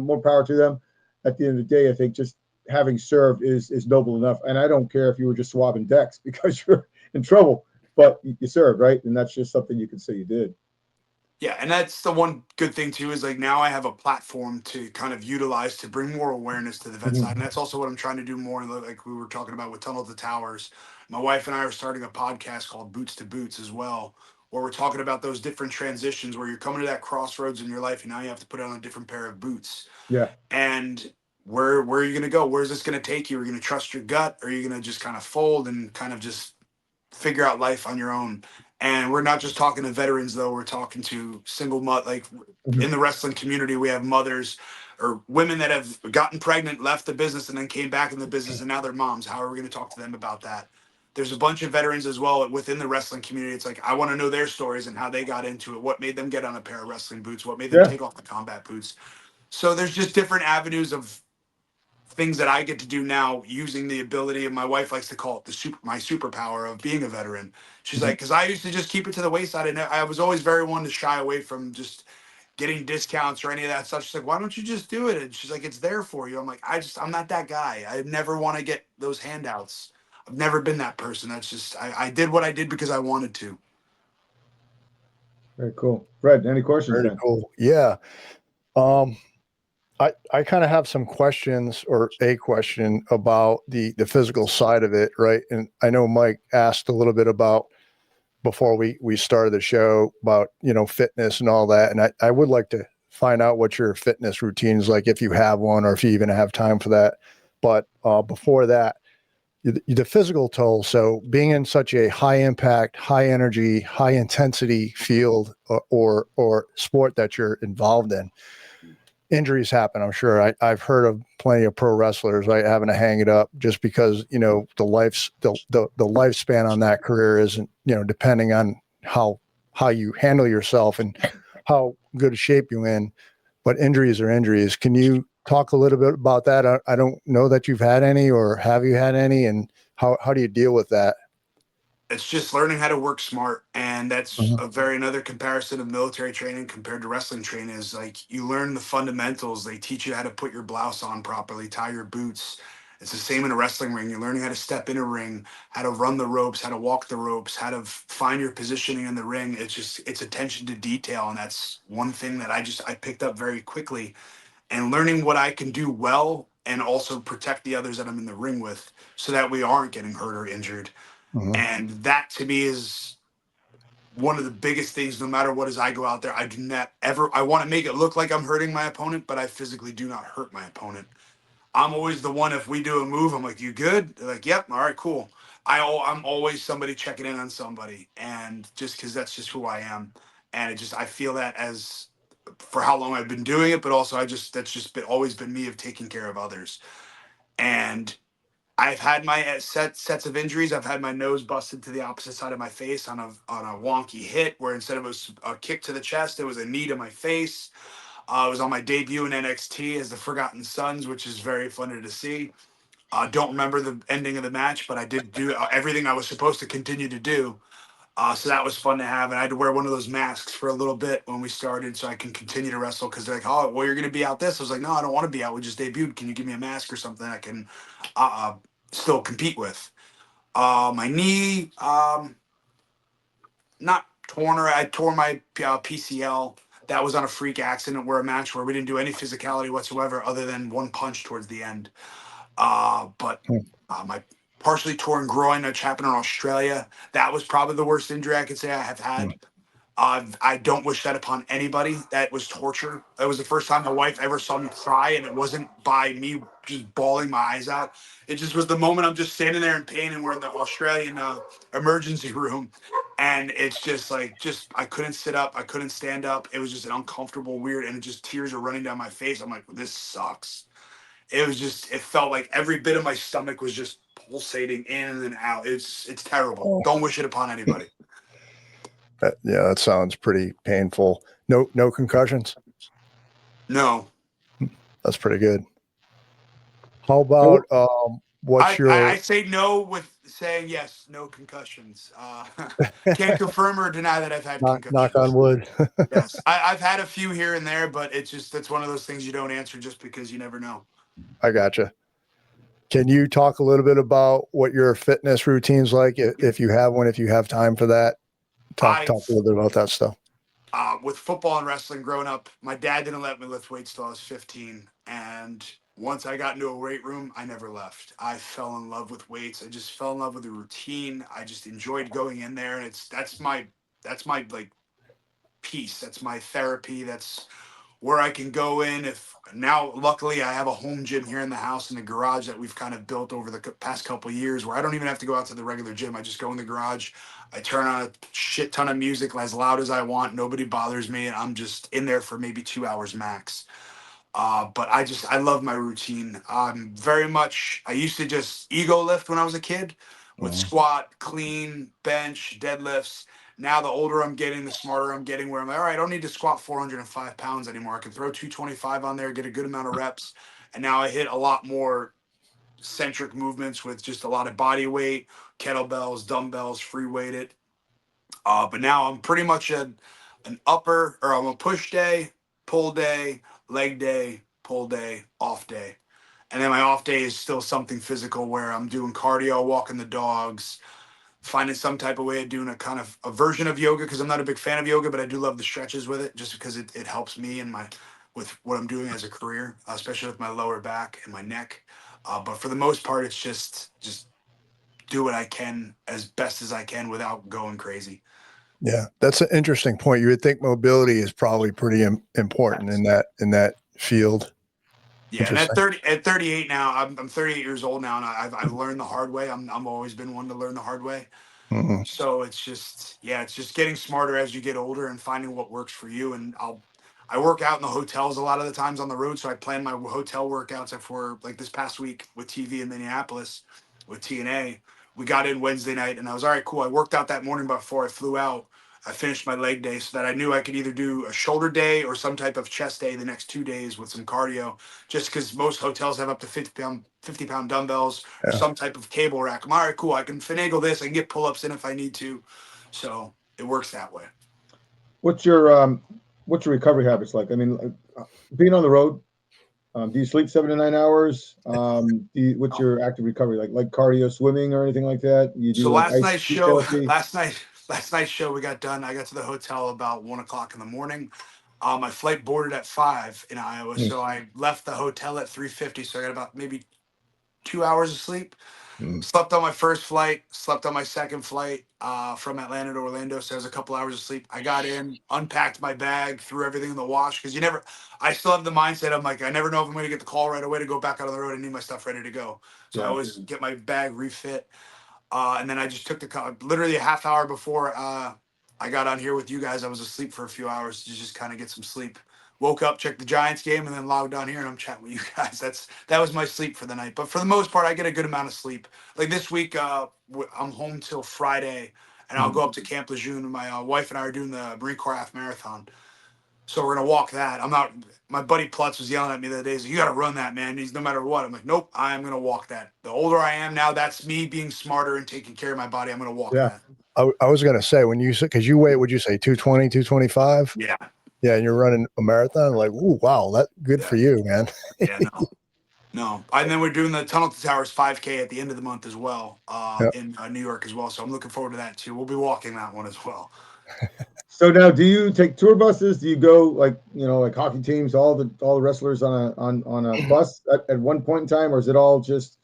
Speaker 1: more power to them. At the end of the day, I think just having served is noble enough. And I don't care if you were just swabbing decks because you're in trouble, but you served, right? And that's just something you can say you did.
Speaker 3: Yeah, and that's the one good thing too, is like now I have a platform to kind of utilize to bring more awareness to the vet side, and
Speaker 1: Mhm.
Speaker 3: that's also what I'm trying to do more. Like we were talking about with Tunnel to Towers, my wife and I are starting a podcast called Boots to Boots as well, where we're talking about those different transitions where you're coming to that crossroads in your life, and now you have to put on a different pair of boots.
Speaker 1: Yeah.
Speaker 3: And where are you going to go? Where's this going to take you? Are you going to trust your gut? Or are you going to just kind of fold and kind of just figure out life on your own? And we're not just talking to veterans, though. We're talking to single like in
Speaker 1: Mhm.
Speaker 3: the wrestling community, we have mothers or women that have gotten pregnant, left the business, and then came back in the business, and now they're moms. How are we going to talk to them about that? There's a bunch of veterans as well within the wrestling community. It's like, I want to know their stories and how they got into it. What made them get on a pair of wrestling boots? What made them
Speaker 1: Yeah.
Speaker 3: take off the combat boots? So there's just different avenues of things that I get to do now, using the ability, and my wife likes to call it my superpower of being a veteran. She's
Speaker 1: Mhm.
Speaker 3: like, because I used to just keep it to the wayside, and I was always very one to shy away from just getting discounts or any of that stuff. She's like, why don't you just do it? And she's like, it's there for you. I'm like, I'm not that guy. I never want to get those handouts. I've never been that person. That's just, I did what I did because I wanted to.
Speaker 1: Very cool. Fred, any questions,
Speaker 2: Very
Speaker 1: man?
Speaker 2: cool. Yeah. Um, I kind of have some questions, or a question about the physical side of it, right? And I know Mike asked a little bit about, before we started the show, about fitness and all that, and I would like to find out what your fitness routine is like, if you have one, or if you even have time for that. But before that, the physical toll. So being in such a high impact, high energy, high intensity field, or sport that you're involved in, injuries happen. I'm sure. I've heard of plenty of pro wrestlers, right, having to hang it up just because the lifespan on that career isn't, depending on how you handle yourself and how good a shape you're in. But injuries are injuries. Can you talk a little bit about that? I don't know that you've had any, or have you had any, and how do you deal with that?
Speaker 3: It's just learning how to work smart, and that's
Speaker 2: Mhm.
Speaker 3: a very another comparison of military training compared to wrestling training. Is like, you learn the fundamentals. They teach you how to put your blouse on properly, tie your boots. It's the same in a wrestling ring. You're learning how to step in a ring, how to run the ropes, how to walk the ropes, how to find your positioning in the ring. It's attention to detail, and that's one thing that I picked up very quickly. And learning what I can do well, and also protect the others that I'm in the ring with, so that we aren't getting hurt or injured.
Speaker 2: Mhm.
Speaker 3: And that to me is one of the biggest things. No matter what, as I go out there, I do not ever, I want to make it look like I'm hurting my opponent, but I physically do not hurt my opponent. I'm always the one, if we do a move, I'm like, you good? They're like, yep, all right, cool. I'm always somebody checking in on somebody, and just because that's just who I am. And I feel that as, for how long I've been doing it, but also that's just always been me, of taking care of others. And I've had my sets of injuries. I've had my nose busted to the opposite side of my face on a wonky hit, where instead of a kick to the chest, it was a knee to my face. I was on my debut in NXT as the Forgotten Sons, which is very funny to see. Don't remember the ending of the match, but I did do everything I was supposed to continue to do. So that was fun to have. And I had to wear one of those masks for a little bit when we started so I can continue to wrestle, because they're like, oh, well, you're going to be out this. I was like, no, I don't want to be out. We just debuted. Can you give me a mask or something I can still compete with? My knee, not torn, or I tore my PCL. That was on a freak accident, where a match where we didn't do any physicality whatsoever other than one punch towards the end. But my partially torn groin, which happened in Australia, that was probably the worst injury I could say I have had. I don't wish that upon anybody. That was torture. That was the first time my wife ever saw me cry, and it wasn't by me just bawling my eyes out. It just was the moment I'm just standing there in pain, and we're in the Australian emergency room, and it's just like, I couldn't sit up, I couldn't stand up. It was just an uncomfortable, weird, and it just tears are running down my face. I'm like, this sucks. It was just, it felt like every bit of my stomach was just pulsating in and out. It's terrible. Don't wish it upon anybody.
Speaker 2: Yeah, that sounds pretty painful. No concussions.
Speaker 3: No.
Speaker 2: That's pretty good. How about what's
Speaker 3: I say no with saying yes, no concussions. Can't confirm or deny that I've had concussions.
Speaker 2: knock on wood?
Speaker 3: Yes, I've had a few here and there, but it's one of those things you don't answer just because you never know.
Speaker 2: I gotcha. Can you talk a little bit about what your fitness routine's like, if you have one, if you have time for that? Talk a little bit about that stuff.
Speaker 3: With football and wrestling growing up, my dad didn't let me lift weights till I was 15. And once I got into a weight room, I never left. I fell in love with weights. I just fell in love with the routine. I just enjoyed going in there. And that's my like peace. That's my therapy. That's where I can go in. If now, luckily, I have a home gym here in the house, in the garage, that we've kind of built over the past couple of years, where I don't even have to go out to the regular gym. I just go in the garage. I turn on a shit ton of music as loud as I want. Nobody bothers me. And I'm just in there for maybe 2 hours max. But I love my routine. Very much, I used to just ego lift when I was a kid, with squat, clean, bench, deadlifts. Now, the older I'm getting, the smarter I'm getting, where I'm like, all right, I don't need to squat 405 pounds anymore. I can throw 225 on there, get a good amount of reps. And now I hit a lot more centric movements with just a lot of body weight, kettlebells, dumbbells, free weighted. But now I'm pretty much an upper, or I'm a push day, pull day, leg day, pull day, off day. And then my off day is still something physical, where I'm doing cardio, walking the dogs, finding some type of way of doing a kind of a version of yoga, because I'm not a big fan of yoga, but I do love the stretches with it, just because it helps me in with what I'm doing as a career, especially with my lower back and my neck. But for the most part, it's just do what I can as best as I can without going crazy.
Speaker 2: Yeah, that's an interesting point. You would think mobility is probably pretty important in that field.
Speaker 3: Yeah, and at 38 now, I'm 38 years old now, and I've learned the hard way. I'm always been one to learn the hard way.
Speaker 2: Mm-hmm.
Speaker 3: So it's just getting smarter as you get older and finding what works for you. And I work out in the hotels a lot of the times on the road, so I plan my hotel workouts for, like, this past week with TV in Minneapolis with TNA. We got in Wednesday night, and I was all right, cool. I worked out that morning before I flew out. I finished my leg day so that I knew I could either do a shoulder day or some type of chest day the next 2 days with some cardio, just because most hotels have up to 50-pound dumbbells or some type of cable rack. I'm all right, cool. I can finagle this. I can get pull-ups in if I need to. So it works that way.
Speaker 1: What's your recovery habits like? I mean, being on the road, do you sleep 7 to 9 hours? What's your active recovery like cardio, swimming, or anything like that? You do
Speaker 3: So
Speaker 1: like
Speaker 3: last
Speaker 1: ice
Speaker 3: night's show,
Speaker 1: therapy?
Speaker 3: last night's show, we got done. I got to the hotel about 1 o'clock in the morning. My flight boarded at 5 in Iowa, so I left the hotel at 3:50. So I got about maybe 2 hours of sleep. Slept on my first flight, slept on my second flight from Atlanta to Orlando. So there's a couple hours of sleep. I got in, unpacked my bag, threw everything in the wash, because I still have the mindset. I'm like, I never know if I'm going to get the call right away to go back out on the road. I need my stuff ready to go. So I always get my bag refit. And then I just took literally a half hour before I got on here with you guys. I was asleep for a few hours to just kind of get some sleep woke up, checked the Giants game, and then logged on here and I'm chatting with you guys. That was my sleep for the night. But for the most part, I get a good amount of sleep. Like this week, I'm home till Friday, and I'll go up to Camp Lejeune. My wife and I are doing the Marine Corps half marathon. So we're gonna walk that. I'm not. My buddy Plutz was yelling at me the other day. He's like, "You got to run that, man. He's no matter what." I'm like, "Nope, I am gonna walk that." The older I am now, that's me being smarter and taking care of my body. I'm gonna walk
Speaker 1: Yeah.
Speaker 3: that.
Speaker 2: I was going to say, when you said, because you weigh, would you say 220, 225?
Speaker 3: Yeah.
Speaker 2: Yeah, and you're running a marathon, like, ooh, wow, that good
Speaker 3: Yeah.
Speaker 2: for you, man.
Speaker 3: Yeah. No. And then we're doing the Tunnel to Towers 5K at the end of the month as well,
Speaker 2: Yeah.
Speaker 3: in New York as well. So I'm looking forward to that too. We'll be walking that one as well.
Speaker 1: So now, do you take tour buses? Do you go like like hockey teams, all the wrestlers on a bus at one point in time, or is it all just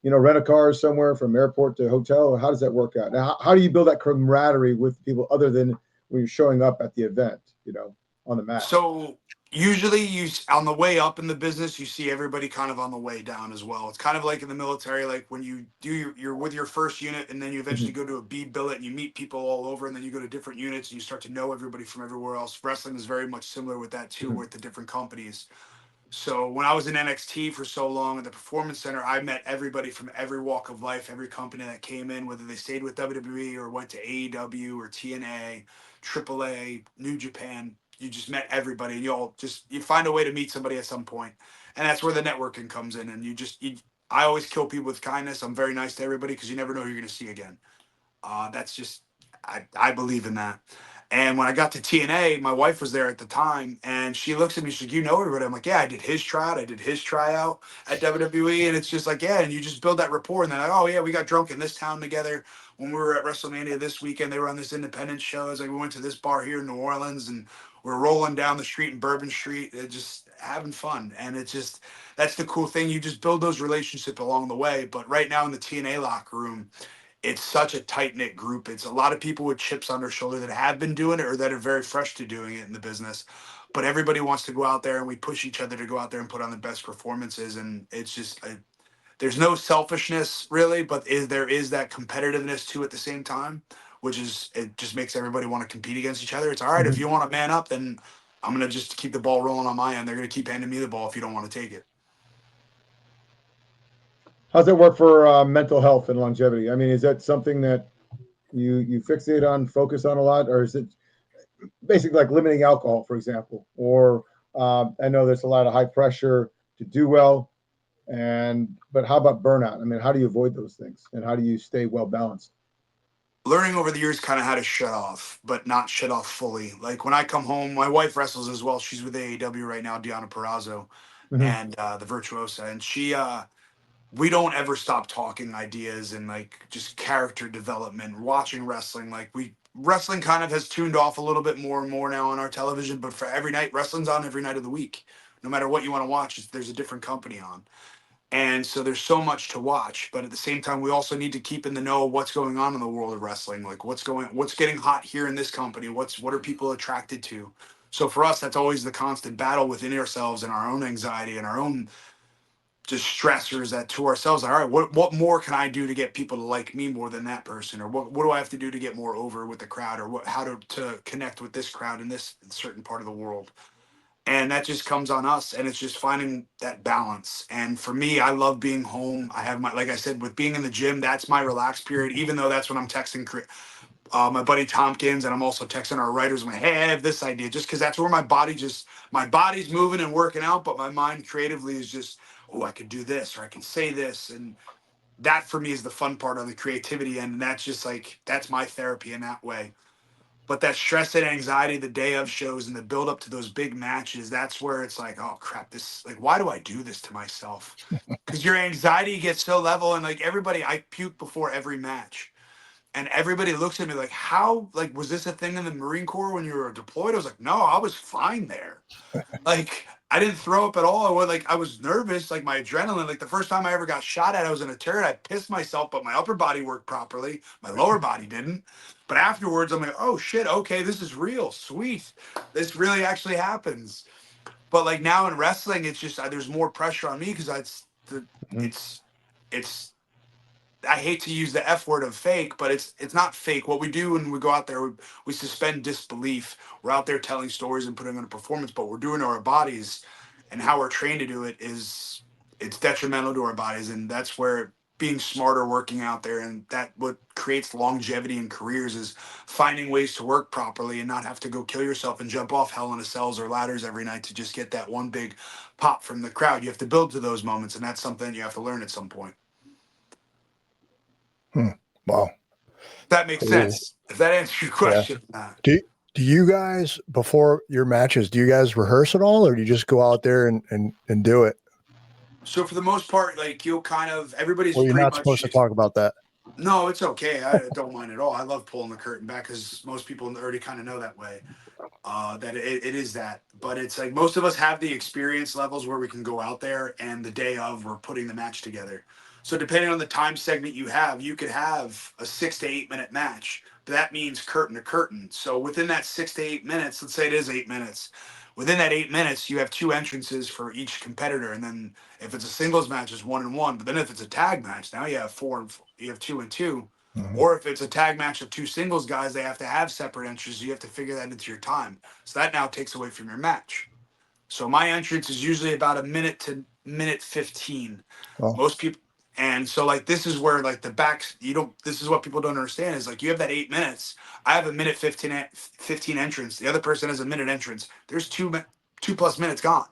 Speaker 1: rent a car somewhere from airport to hotel? Or how does that work out? Now, how do you build that camaraderie with people other than when you're showing up at the event, on the mat?
Speaker 3: So usually on the way up in the business, you see everybody kind of on the way down as well. It's kind of like in the military, like when you do you're with your first unit and then you eventually go to a B billet and you meet people all over and then you go to different units and you start to know everybody from everywhere else. Wrestling is very much similar with that too, with the different companies. So when I was in NXT for so long at the Performance Center, I met everybody from every walk of life, every company that came in, whether they stayed with WWE or went to AEW or TNA, AAA, New Japan. You just met everybody, and you find a way to meet somebody at some point, and that's where the networking comes in. And I always kill people with kindness. I'm very nice to everybody because you never know who you're going to see again. That's just I believe in that. And when I got to TNA, my wife was there at the time, and she looks at me. She's like, "You know everybody?" I'm like, "Yeah, I did his tryout. I did his tryout at WWE." And it's just like, yeah, and you just build that rapport. And they're like, "Oh yeah, we got drunk in this town together when we were at WrestleMania this weekend. They were on this independent show. It's like we went to this bar here in New Orleans, and we're rolling down the street in Bourbon Street, just having fun." And it's just that's the cool thing. You just build those relationships along the way. But right now in the TNA locker room, it's such a tight knit group. It's a lot of people with chips on their shoulder that have been doing it or that are very fresh to doing it in the business. But everybody wants to go out there and we push each other to go out there and put on the best performances. And it's just, there's no selfishness really, but there is that competitiveness too at the same time, it just makes everybody want to compete against each other. It's all right. If you want to man up, then I'm going to just keep the ball rolling on my end. They're going to keep handing me the ball if you don't want to take it.
Speaker 1: How's that work for mental health and longevity? I mean, is that something that you fixate on, focus on a lot, or is it basically like limiting alcohol, for example? Or I know there's a lot of high pressure to do well, but how about burnout? I mean, how do you avoid those things, and how do you stay well balanced?
Speaker 3: Learning over the years kind of how to shut off, but not shut off fully. Like when I come home, my wife wrestles as well. She's with AEW right now, Deanna Perrazzo, and the Virtuosa, and we don't ever stop talking ideas and like just character development, watching wrestling. Like wrestling kind of has tuned off a little bit more and more now on our television, but for every night, wrestling's on every night of the week. No matter what you want to watch, there's a different company on. And so there's so much to watch, but at the same time, we also need to keep in the know of what's going on in the world of wrestling. Like what's getting hot here in this company? What are people attracted to? So for us, that's always the constant battle within ourselves and our own anxiety and our own just stressors that to ourselves. All right, what more can I do to get people to like me more than that person? Or what do I have to do to get more over with the crowd? Or how to connect with this crowd in this certain part of the world? And that just comes on us, and it's just finding that balance. And for me, I love being home. I have like I said, with being in the gym, that's my relaxed period, even though that's when I'm texting my buddy Tompkins, and I'm also texting our writers. I'm like, hey, I have this idea, just because that's where my body's moving and working out, but my mind creatively is just, oh, I could do this, or I can say this. And that for me is the fun part of the creativity. And that's just like, that's my therapy in that way. But that stress and anxiety the day of shows and the build up to those big matches, that's where it's like, oh crap, why do I do this to myself? Because your anxiety gets so level, and like I puke before every match. And everybody looks at me like, how, like, was this a thing in the Marine Corps when you were deployed? I was like, no, I was fine there. Like, I didn't throw up at all. I was nervous, like my adrenaline. Like the first time I ever got shot at, I was in a turret. I pissed myself, but my upper body worked properly. My lower body didn't. But afterwards, I'm like, oh shit, okay, this is real, sweet. This really actually happens. But like now in wrestling, it's just there's more pressure on me because it's I hate to use the F word of fake, but it's not fake. What we do when we go out there, we suspend disbelief. We're out there telling stories and putting on a performance, but we're doing it to our bodies, and how we're trained to do it is it's detrimental to our bodies, and that's where being smarter, working out there, and that what creates longevity in careers is finding ways to work properly and not have to go kill yourself and jump off Hell in a Cells or ladders every night to just get that one big pop from the crowd. You have to build to those moments, and that's something you have to learn at some point.
Speaker 2: Wow.
Speaker 3: If that makes
Speaker 2: Cool.
Speaker 3: sense. If that answers your question. Yeah.
Speaker 2: Do you guys, before your matches, do you guys rehearse at all, or do you just go out there and do it?
Speaker 3: So for the most part, like you'll kind of everybody's
Speaker 2: Well, you're
Speaker 3: pretty
Speaker 2: not
Speaker 3: much
Speaker 2: supposed to talk about that.
Speaker 3: No, it's okay. I don't mind at all. I love pulling the curtain back because most people already kind of know that way. That it is that, but it's like most of us have the experience levels where we can go out there and the day of we're putting the match together. So depending on the time segment you could have a 6 to 8 minute match. But that means curtain to curtain. So within that 6 to 8 minutes, let's say it is 8 minutes. Within that 8 minutes, you have 2 entrances for each competitor, and then if it's a singles match, it's 1-1. But then if it's a tag match, now you have 4 and 4, you have 2 and 2.
Speaker 2: Mhm.
Speaker 3: Or if it's a tag match of 2 singles guys, they have to have separate entries. You have to figure that into your time. So that now takes away from your match. So my entrance is usually about a minute to minute 15.
Speaker 2: Oh.
Speaker 3: Most people, and so like this is where like the backs, this is what people don't understand is like you have that 8 minutes. I have a minute 15 entrance. The other person has a minute entrance. There's 2+ minutes gone.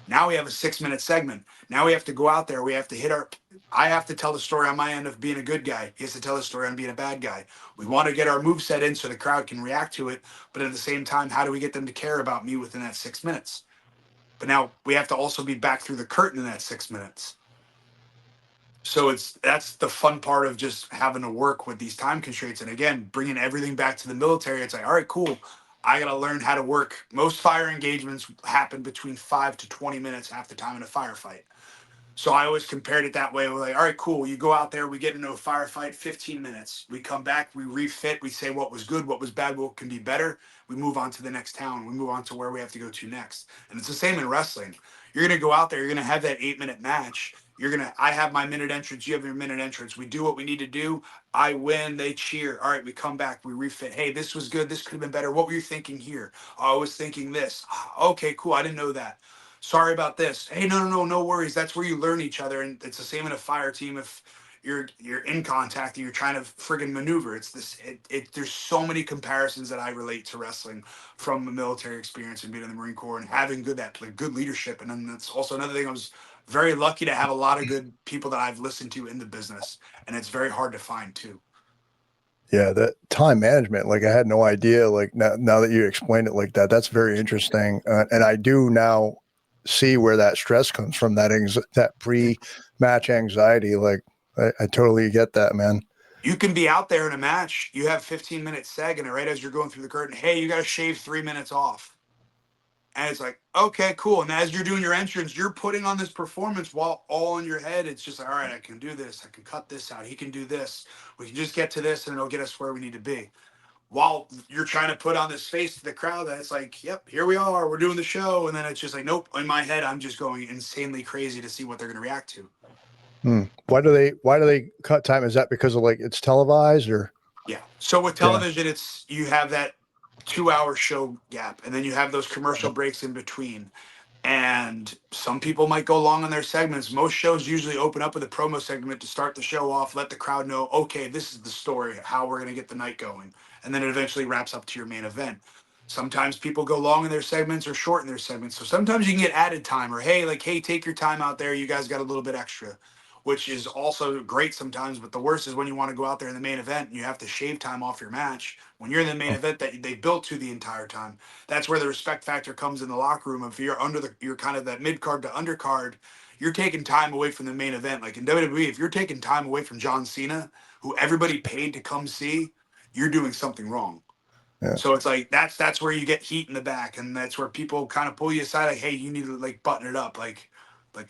Speaker 3: Now we have a 6 minute segment. Now we have to go out there. We have to I have to tell the story on my end of being a good guy. He has to tell the story on being a bad guy. We want to get our move set in so the crowd can react to it. But at the same time, how do we get them to care about me within that 6 minutes? But now we have to also be back through the curtain in that 6 minutes. So that's the fun part of just having to work with these time constraints. And again, bringing everything back to the military, it's like, all right, cool. I got to learn how to work. Most fire engagements happen between 5 to 20 minutes half the time in a firefight. So I always compared it that way. We're like, all right, cool. You go out there, we get into a firefight, 15 minutes. We come back, we refit, we say what was good, what was bad, what can be better. We move on to the next town. We move on to where we have to go to next. And it's the same in wrestling. You're going to go out there, you're going to have that 8 minute match. I have my minute entrance, you have your minute entrance. We do what we need to do. I win, they cheer. All right, we come back, we refit. Hey, this was good. This could have been better. What were you thinking here? I was thinking this. Okay, cool. I didn't know that. Sorry about this. Hey, no worries. That's where you learn each other, and it's the same in a fire team. If you're in contact and you're trying to friggin' maneuver, it's this. There's so many comparisons that I relate to wrestling from the military experience and being in the Marine Corps and having good leadership. And then that's also another thing. I was very lucky to have a lot of good people that I've listened to in the business, and it's very hard to find too.
Speaker 2: Yeah, that time management, like I had no idea. Like now that you explained it like that, that's very interesting. And I do now see where that stress comes from, that pre-match anxiety. Like I totally get that, man.
Speaker 3: You can be out there in a match. You have 15 minute seg, and right as you're going through the curtain, hey, you got to shave 3 minutes off. And it's like, okay, cool. And as you're doing your entrance, you're putting on this performance while all in your head, it's just like, all right, I can do this. I can cut this out. He can do this. We can just get to this and it'll get us where we need to be. While you're trying to put on this face to the crowd that it's like, yep, here we are. We're doing the show. And then it's just like, nope. In my head, I'm just going insanely crazy to see what they're going to react to.
Speaker 2: Why do they cut time? Is that because of like it's televised or?
Speaker 3: Yeah. So with television, it's you have that 2 hour show gap, and then you have those commercial breaks in between. And some people might go long on their segments. Most shows usually open up with a promo segment to start the show off, let the crowd know, okay, this is the story, how we're going to get the night going. And then it eventually wraps up to your main event. Sometimes people go long in their segments or short in their segments. So sometimes you can get added time or, hey, take your time out there. You guys got a little bit extra, which is also great sometimes. But the worst is when you want to go out there in the main event and you have to shave time off your match. When you're in the main event that they built to the entire time, that's where the respect factor comes in the locker room. If you're kind of that mid card to undercard, you're taking time away from the main event. Like in WWE, if you're taking time away from John Cena, who everybody paid to come see, you're doing something wrong.
Speaker 2: Yeah.
Speaker 3: So it's like that's where you get heat in the back, and that's where people kind of pull you aside, like, hey, you need to like button it up, like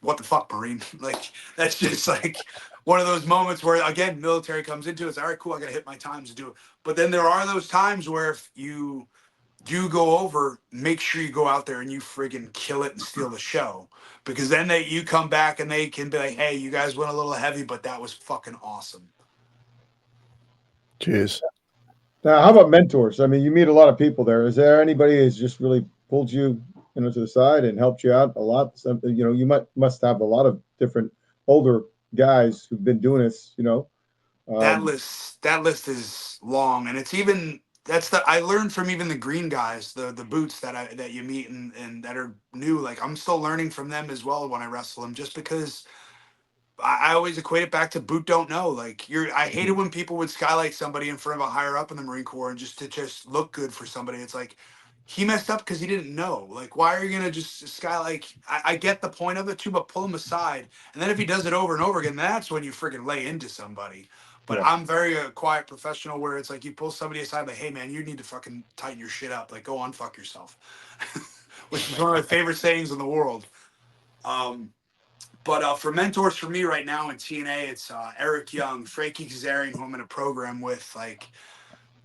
Speaker 3: what the fuck, Marine? Like that's just like one of those moments where again military comes into it. It's all right, cool, I gotta hit my times to do it. But then there are those times where if you do go over, make sure you go out there and you friggin' kill it and steal the show, because then you come back and they can be like, hey, you guys went a little heavy, but that was fucking awesome.
Speaker 2: Jeez.
Speaker 1: Now, how about mentors? I mean, you meet a lot of people there. Is there anybody who's just really pulled you, to the side and helped you out a lot? Something, you must have a lot of different older guys who've been doing this. Um,
Speaker 3: That list is long, and it's even that's the I learned from even the green guys, the boots that you meet and that are new. Like I'm still learning from them as well when I wrestle them, just because I always equate it back to boot don't know. Like I hated when people would skylight somebody in front of a higher up in the Marine Corps and just to just look good for somebody. It's like he messed up because he didn't know. Like, why are you gonna just skylight? I get the point of it too, but pull him aside. And then if he does it over and over again, that's when you freaking lay into somebody. But
Speaker 1: yeah,
Speaker 3: I'm very quiet professional where it's like you pull somebody aside, like, hey man, you need to fucking tighten your shit up. Like, go on, fuck yourself. Which is one of my favorite sayings in the world. Um, but for mentors for me right now in TNA, it's Eric Young, Frankie Kazarian, who I'm in a program with. Like,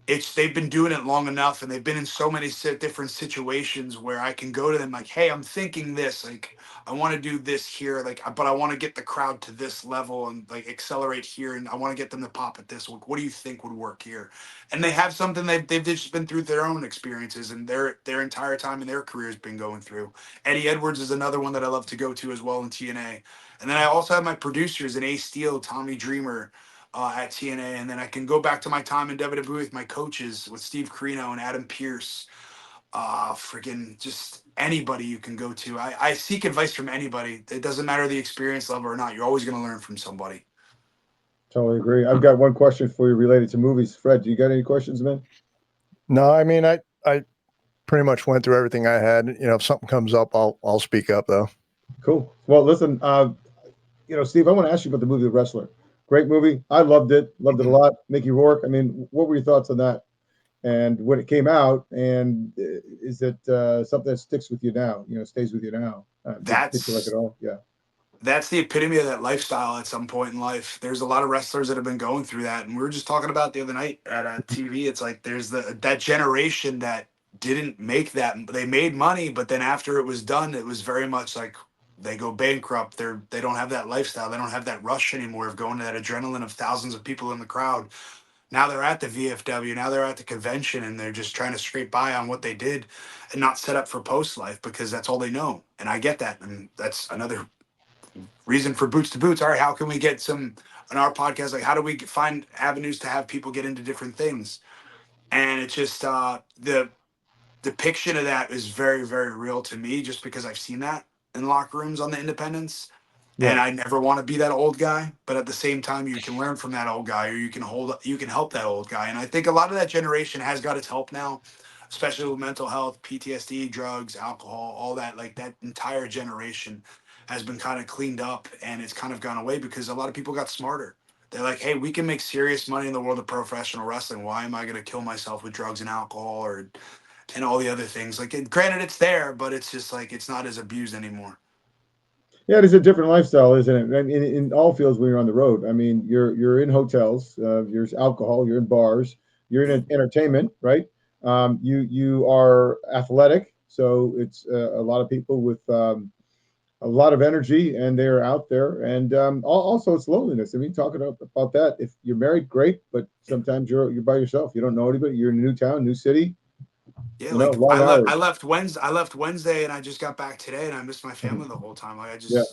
Speaker 3: they've been doing it long enough, and they've been in so many different situations where I can go to them like, "Hey, I'm thinking this. Like, I want to do this here. Like, but I want to get the crowd to this level and like accelerate here, and I want to get them to pop at this. What do you think would work here?" And they have something they've just been through their own experiences and their entire time in their career has been going through. Eddie Edwards is another one that I love to go to as well in TNA. And then I also have my producers in Ace Steel, Tommy Dreamer, at TNA, and then I can go back to my time in WWE with my coaches, with Steve Carino and Adam Pierce. Friggin' just anybody you can go to. I seek advice from anybody. It doesn't matter the experience level or not. You're always going to learn from somebody.
Speaker 1: totally agree. I've got one question for you related to movies. Fred, do you got any questions, man?
Speaker 2: No, I mean, I pretty much went through everything I had. If something comes up, I'll speak up though.
Speaker 1: Cool. Well, listen, Steve, I want to ask you about the movie The Wrestler. Great movie. I loved it. Loved it a lot. Mickey Rourke. I mean, what were your thoughts on that? And when it came out, and is it something that sticks with you now? Stays with you now? Did you like it
Speaker 3: That's
Speaker 1: all? Yeah.
Speaker 3: that's the epitome of that lifestyle at some point in life. There's a lot of wrestlers that have been going through that, and we were just talking about the other night at TV. It's like there's that generation that didn't make that. They made money, but then after it was done, it was very much like they go bankrupt. They don't have that lifestyle. They don't have that rush anymore of going to that adrenaline of thousands of people in the crowd. Now they're at the VFW. Now they're at the convention, and they're just trying to scrape by on what they did, and not set up for post life because that's all they know. And I get that, and that's another reason for Boots to Boots. All right, how can we get some on our podcast? Like, how do we find avenues to have people get into different things? And it's just the depiction of that is very, very real to me, just because I've seen that in locker rooms on the independents.
Speaker 1: Yeah.
Speaker 3: And I never want to be that old guy, but at the same time, you can learn from that old guy, or you can help that old guy. And I think a lot of that generation has got its help now, especially with mental health, PTSD, drugs, alcohol, all that. Like that entire generation has been kind of cleaned up, and it's kind of gone away because a lot of people got smarter. They're like, hey, we can make serious money in the world of professional wrestling. Why am I going to kill myself with drugs and alcohol or and all the other things? Like, granted, it's there, but it's just like it's not as abused anymore.
Speaker 1: Yeah, it is a different lifestyle, isn't it? I mean, in all fields when you're on the road. I mean, you're in hotels, there's alcohol, you're in bars, you're in entertainment, right? You are athletic, so it's a lot of people with a lot of energy, and they're out there. And also, it's loneliness. I mean, talking about that. If you're married, great, but sometimes you're by yourself. You don't know anybody. You're in a new town, new city.
Speaker 3: Yeah, like
Speaker 1: Long hours.
Speaker 3: I left Wednesday and I just got back today and I missed my family the whole time. Like
Speaker 1: Yeah,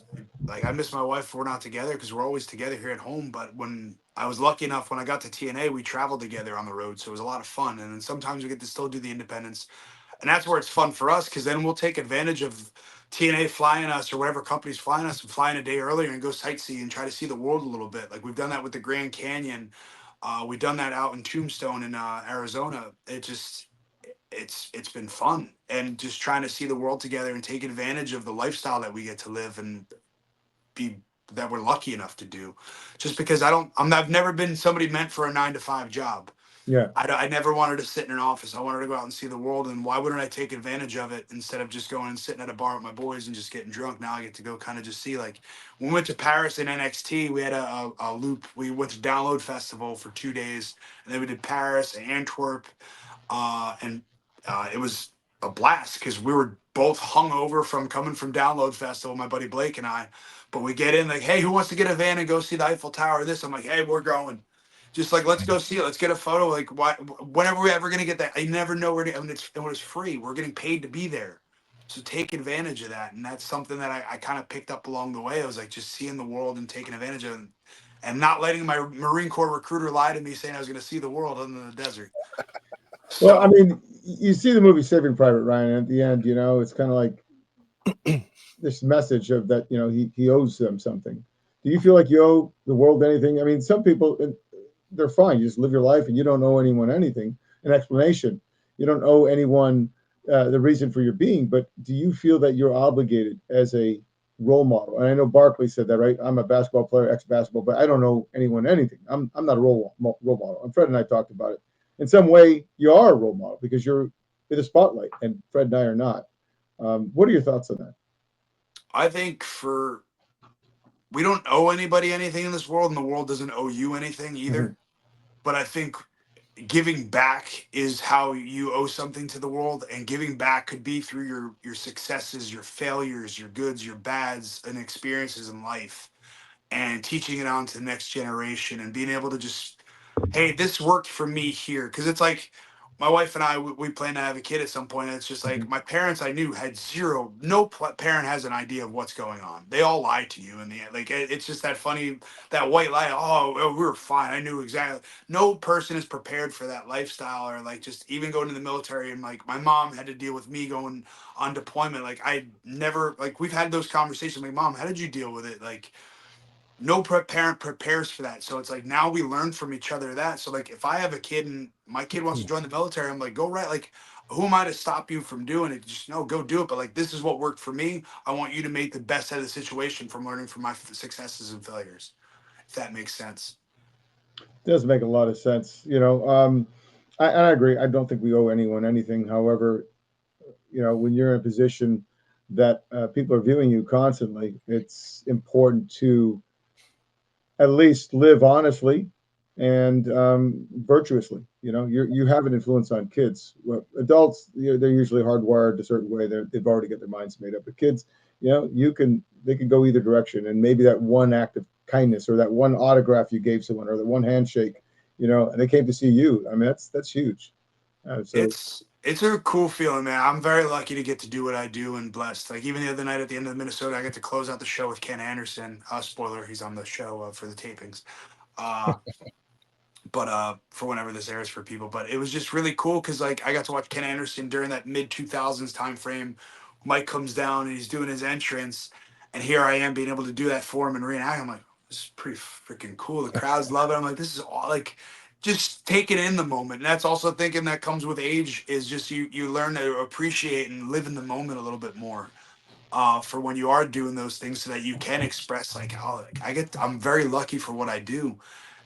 Speaker 3: I miss my wife. We're not together because we're always together here at home. But when I was lucky enough when I got to TNA, we traveled together on the road, so it was a lot of fun. And then sometimes we get to still do the independence, and that's where it's fun for us because then we'll take advantage of TNA flying us or whatever company's flying us and flying a day earlier and go sightsee and try to see the world a little bit. Like we've done that with the Grand Canyon. We've done that out in Tombstone in Arizona. It's been fun and just trying to see the world together and take advantage of the lifestyle that we get to live and be that we're lucky enough to do. Just because I've never been somebody meant for a 9 to 5 job.
Speaker 1: yeah.
Speaker 3: I never wanted to sit in an office. I wanted to go out and see the world. And why wouldn't I take advantage of it instead of just going and sitting at a bar with my boys and just getting drunk? Now I get to go kind of just see. Like when we went to Paris in NXT, we had a loop. We went to Download Festival for 2 days, and then we did Paris, Antwerp, and it was a blast because we were both hungover from coming from Download Festival, my buddy Blake and I. But we get in like, hey, who wants to get a van and go see the Eiffel Tower? This, I'm like, hey, we're going. Just like, let's go see it. Let's get a photo. Like, why? Whenever we're ever gonna get that, I never know where to. I mean, it's free. We're getting paid to be there, so take advantage of that. And that's something that I kind of picked up along the way. I was like, just seeing the world and taking advantage of it, and not letting my Marine Corps recruiter lie to me saying I was gonna see the world other than the desert.
Speaker 1: Well,
Speaker 3: So,
Speaker 1: I mean, you see the movie Saving Private Ryan, and at the end, it's kind of like this message of that, he owes them something. Do you feel like you owe the world anything? I mean, some people, they're fine. You just live your life and you don't owe anyone anything, an explanation. You don't owe anyone the reason for your being, but do you feel that you're obligated as a role model? And I know Barkley said that, right? I'm a basketball player, ex-basketball, but I don't owe anyone anything. I'm not a role model. And Fred and I talked about it. In some way, you are a role model because you're in the spotlight, and Fred and I are not. What are your thoughts on that?
Speaker 3: I think we don't owe anybody anything in this world, and the world doesn't owe you anything either.
Speaker 1: Mm-hmm.
Speaker 3: But I think giving back is how you owe something to the world, and giving back could be through your successes, your failures, your goods, your bads, and experiences in life, and teaching it on to the next generation, and being able to just, hey, this worked for me here. Because it's like my wife and I, we plan to have a kid at some point, and it's just like my parents, I knew, had zero, no parent has an idea of what's going on. They all lie to you in the end. Like, it's just that funny, that white lie. Oh, we were fine, I knew exactly. No person is prepared for that lifestyle, or like just even going to the military. And like my mom had to deal with me going on deployment. Like, I never, like, we've had those conversations. Like, Mom, how did you deal with it? Like, no parent prepares for that. So it's like, now we learn from each other that. So like, if I have a kid and my kid wants to join the military, I'm like, go right. Like, who am I to stop you from doing it? Just no, go do it. But like, this is what worked for me. I want you to make the best out of the situation from learning from my successes and failures. If that makes sense.
Speaker 1: It does make a lot of sense. I agree. I don't think we owe anyone anything. However, when you're in a position that people are viewing you constantly, it's important to at least live honestly and virtuously. You have an influence on kids. Well, adults, they're usually hardwired a certain way. They've already got their minds made up. But kids, they can go either direction. And maybe that one act of kindness, or that one autograph you gave someone, or that one handshake, and they came to see you. I mean, that's huge. So
Speaker 3: It's a cool feeling, man. I'm very lucky to get to do what I do and blessed. Like, even the other night at the end of Minnesota, I get to close out the show with Ken Anderson. Spoiler, he's on the show for the tapings. Uh, but for whenever this airs for people. But it was just really cool because like I got to watch Ken Anderson during that mid 2000s time frame. Mike comes down and he's doing his entrance, and here I am being able to do that for him and reenact. I'm like, this is pretty freaking cool. The crowds love it. I'm like, this is all like, just take it in the moment. And that's also thinking that comes with age, is just you learn to appreciate and live in the moment a little bit more. For when you are doing those things, so that you can express like, oh, like I'm very lucky for what I do,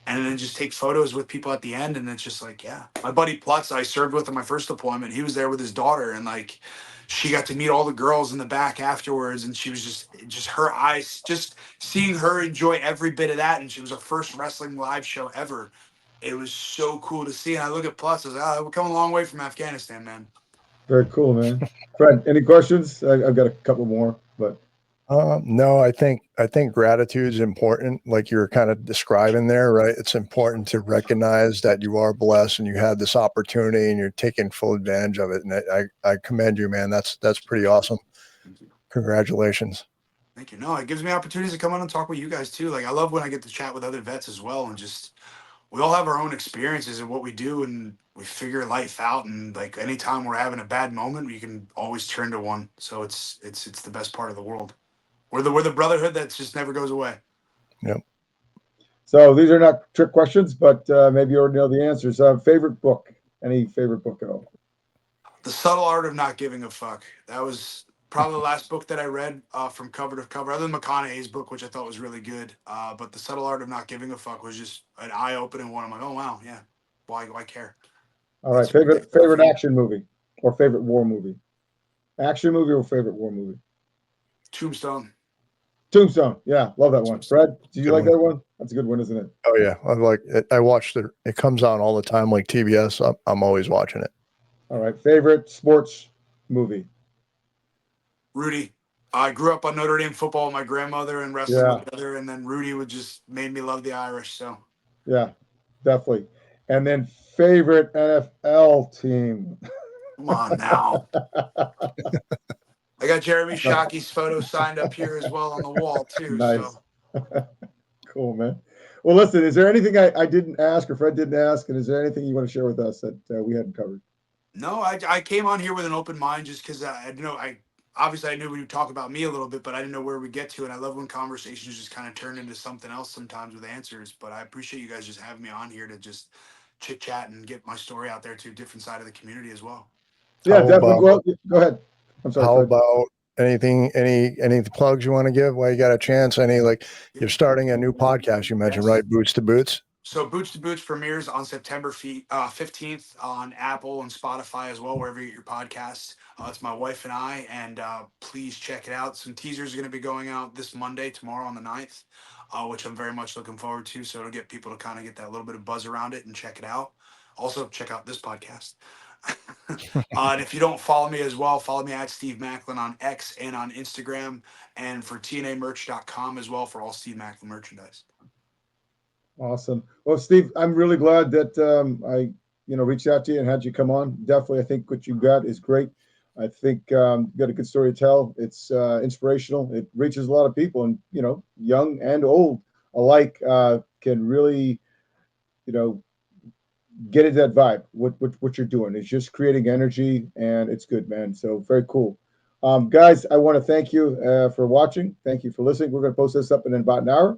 Speaker 3: and then just take photos with people at the end. And it's just like, yeah, my buddy Plutz, I served with on my first deployment, he was there with his daughter, and like she got to meet all the girls in the back afterwards, and she was just her eyes, just seeing her enjoy every bit of that. And she was her first wrestling live show ever. It was so cool to see. And I look at Plutz, I was like, oh, we're coming a long way from Afghanistan, man.
Speaker 1: very cool, man. Fred, any questions? I've got a couple more, but
Speaker 2: No, I think gratitude is important, like you're kind of describing there, right? It's important to recognize that you are blessed and you had this opportunity and you're taking full advantage of it. And I commend you, man. That's pretty awesome. Congratulations.
Speaker 3: Thank you. No, it gives me opportunities to come on and talk with you guys too. Like, I love when I get to chat with other vets as well, and just, we all have our own experiences and what we do, and we figure life out. And like, anytime we're having a bad moment, we can always turn to one. So it's the best part of the world. We're the brotherhood that just never goes away.
Speaker 2: Yep.
Speaker 1: so these are not trick questions, but maybe you already know the answers. Favorite book? Any favorite book at all?
Speaker 3: The Subtle Art of Not Giving a Fuck. That was probably the last book that I read from cover to cover, other than McConaughey's book, which I thought was really good. But The Subtle Art of Not Giving a Fuck was just an eye-opening one. I'm like, oh wow, yeah, why care?
Speaker 1: All right, favorite action movie or favorite war movie? Action movie or favorite war movie?
Speaker 3: Tombstone.
Speaker 1: Tombstone. Yeah, love that one. Fred, do you
Speaker 2: Good
Speaker 1: like
Speaker 2: one.
Speaker 1: that one? That's a good one, isn't it?
Speaker 2: Oh yeah. I like it. I watched it. It comes on all the time, like TBS. I'm always watching it.
Speaker 1: All right, favorite sports movie?
Speaker 3: Rudy. I grew up on Notre Dame football with my grandmother and wrestling
Speaker 1: Yeah,
Speaker 3: with the other, and then Rudy would just made me love the Irish. So
Speaker 1: yeah. definitely. And then favorite NFL team.
Speaker 3: Come on now. I got Jeremy Shockey's photo signed up here as well on the wall too.
Speaker 1: Nice.
Speaker 3: So
Speaker 1: Cool, man. Well, listen, is there anything I didn't ask or Fred didn't ask? And is there anything you want to share with us that we hadn't covered?
Speaker 3: no, I came on here with an open mind just because I know obviously I knew we would talk about me a little bit, but I didn't know where we get to. And I love when conversations just kind of turn into something else sometimes with answers. But I appreciate you guys just having me on here to just chit chat and get my story out there to a different side of the community as well.
Speaker 1: Yeah,
Speaker 2: How
Speaker 1: definitely.
Speaker 2: about-
Speaker 1: Well, go ahead. I'm sorry.
Speaker 2: How
Speaker 1: Fred.
Speaker 2: about any plugs you want to give while you got a chance? Any, like, you're starting a new podcast, you mentioned,
Speaker 3: Yes.
Speaker 2: right? Boots to Boots.
Speaker 3: So Boots to Boots premieres on September 15th on Apple and Spotify as well, wherever you get your podcasts. It's my wife and I, and please check it out. Some teasers are going to be going out this Monday, tomorrow on the 9th, which I'm very much looking forward to. So it'll get people to kind of get that little bit of buzz around it and check it out. Also, check out this podcast. And if you don't follow me as well, follow me at Steve Maclin on X and on Instagram, and for TNAmerch.com as well for all Steve Maclin merchandise.
Speaker 1: Awesome. Well, Steve, I'm really glad that I reached out to you and had you come on. Definitely, I think what you got is great. I think you got a good story to tell. It's inspirational. It reaches a lot of people, and young and old alike can really, get into that vibe. What you're doing is just creating energy, and it's good, man. So very cool. Guys, I want to thank you for watching. Thank you for listening. We're going to post this up in about an hour.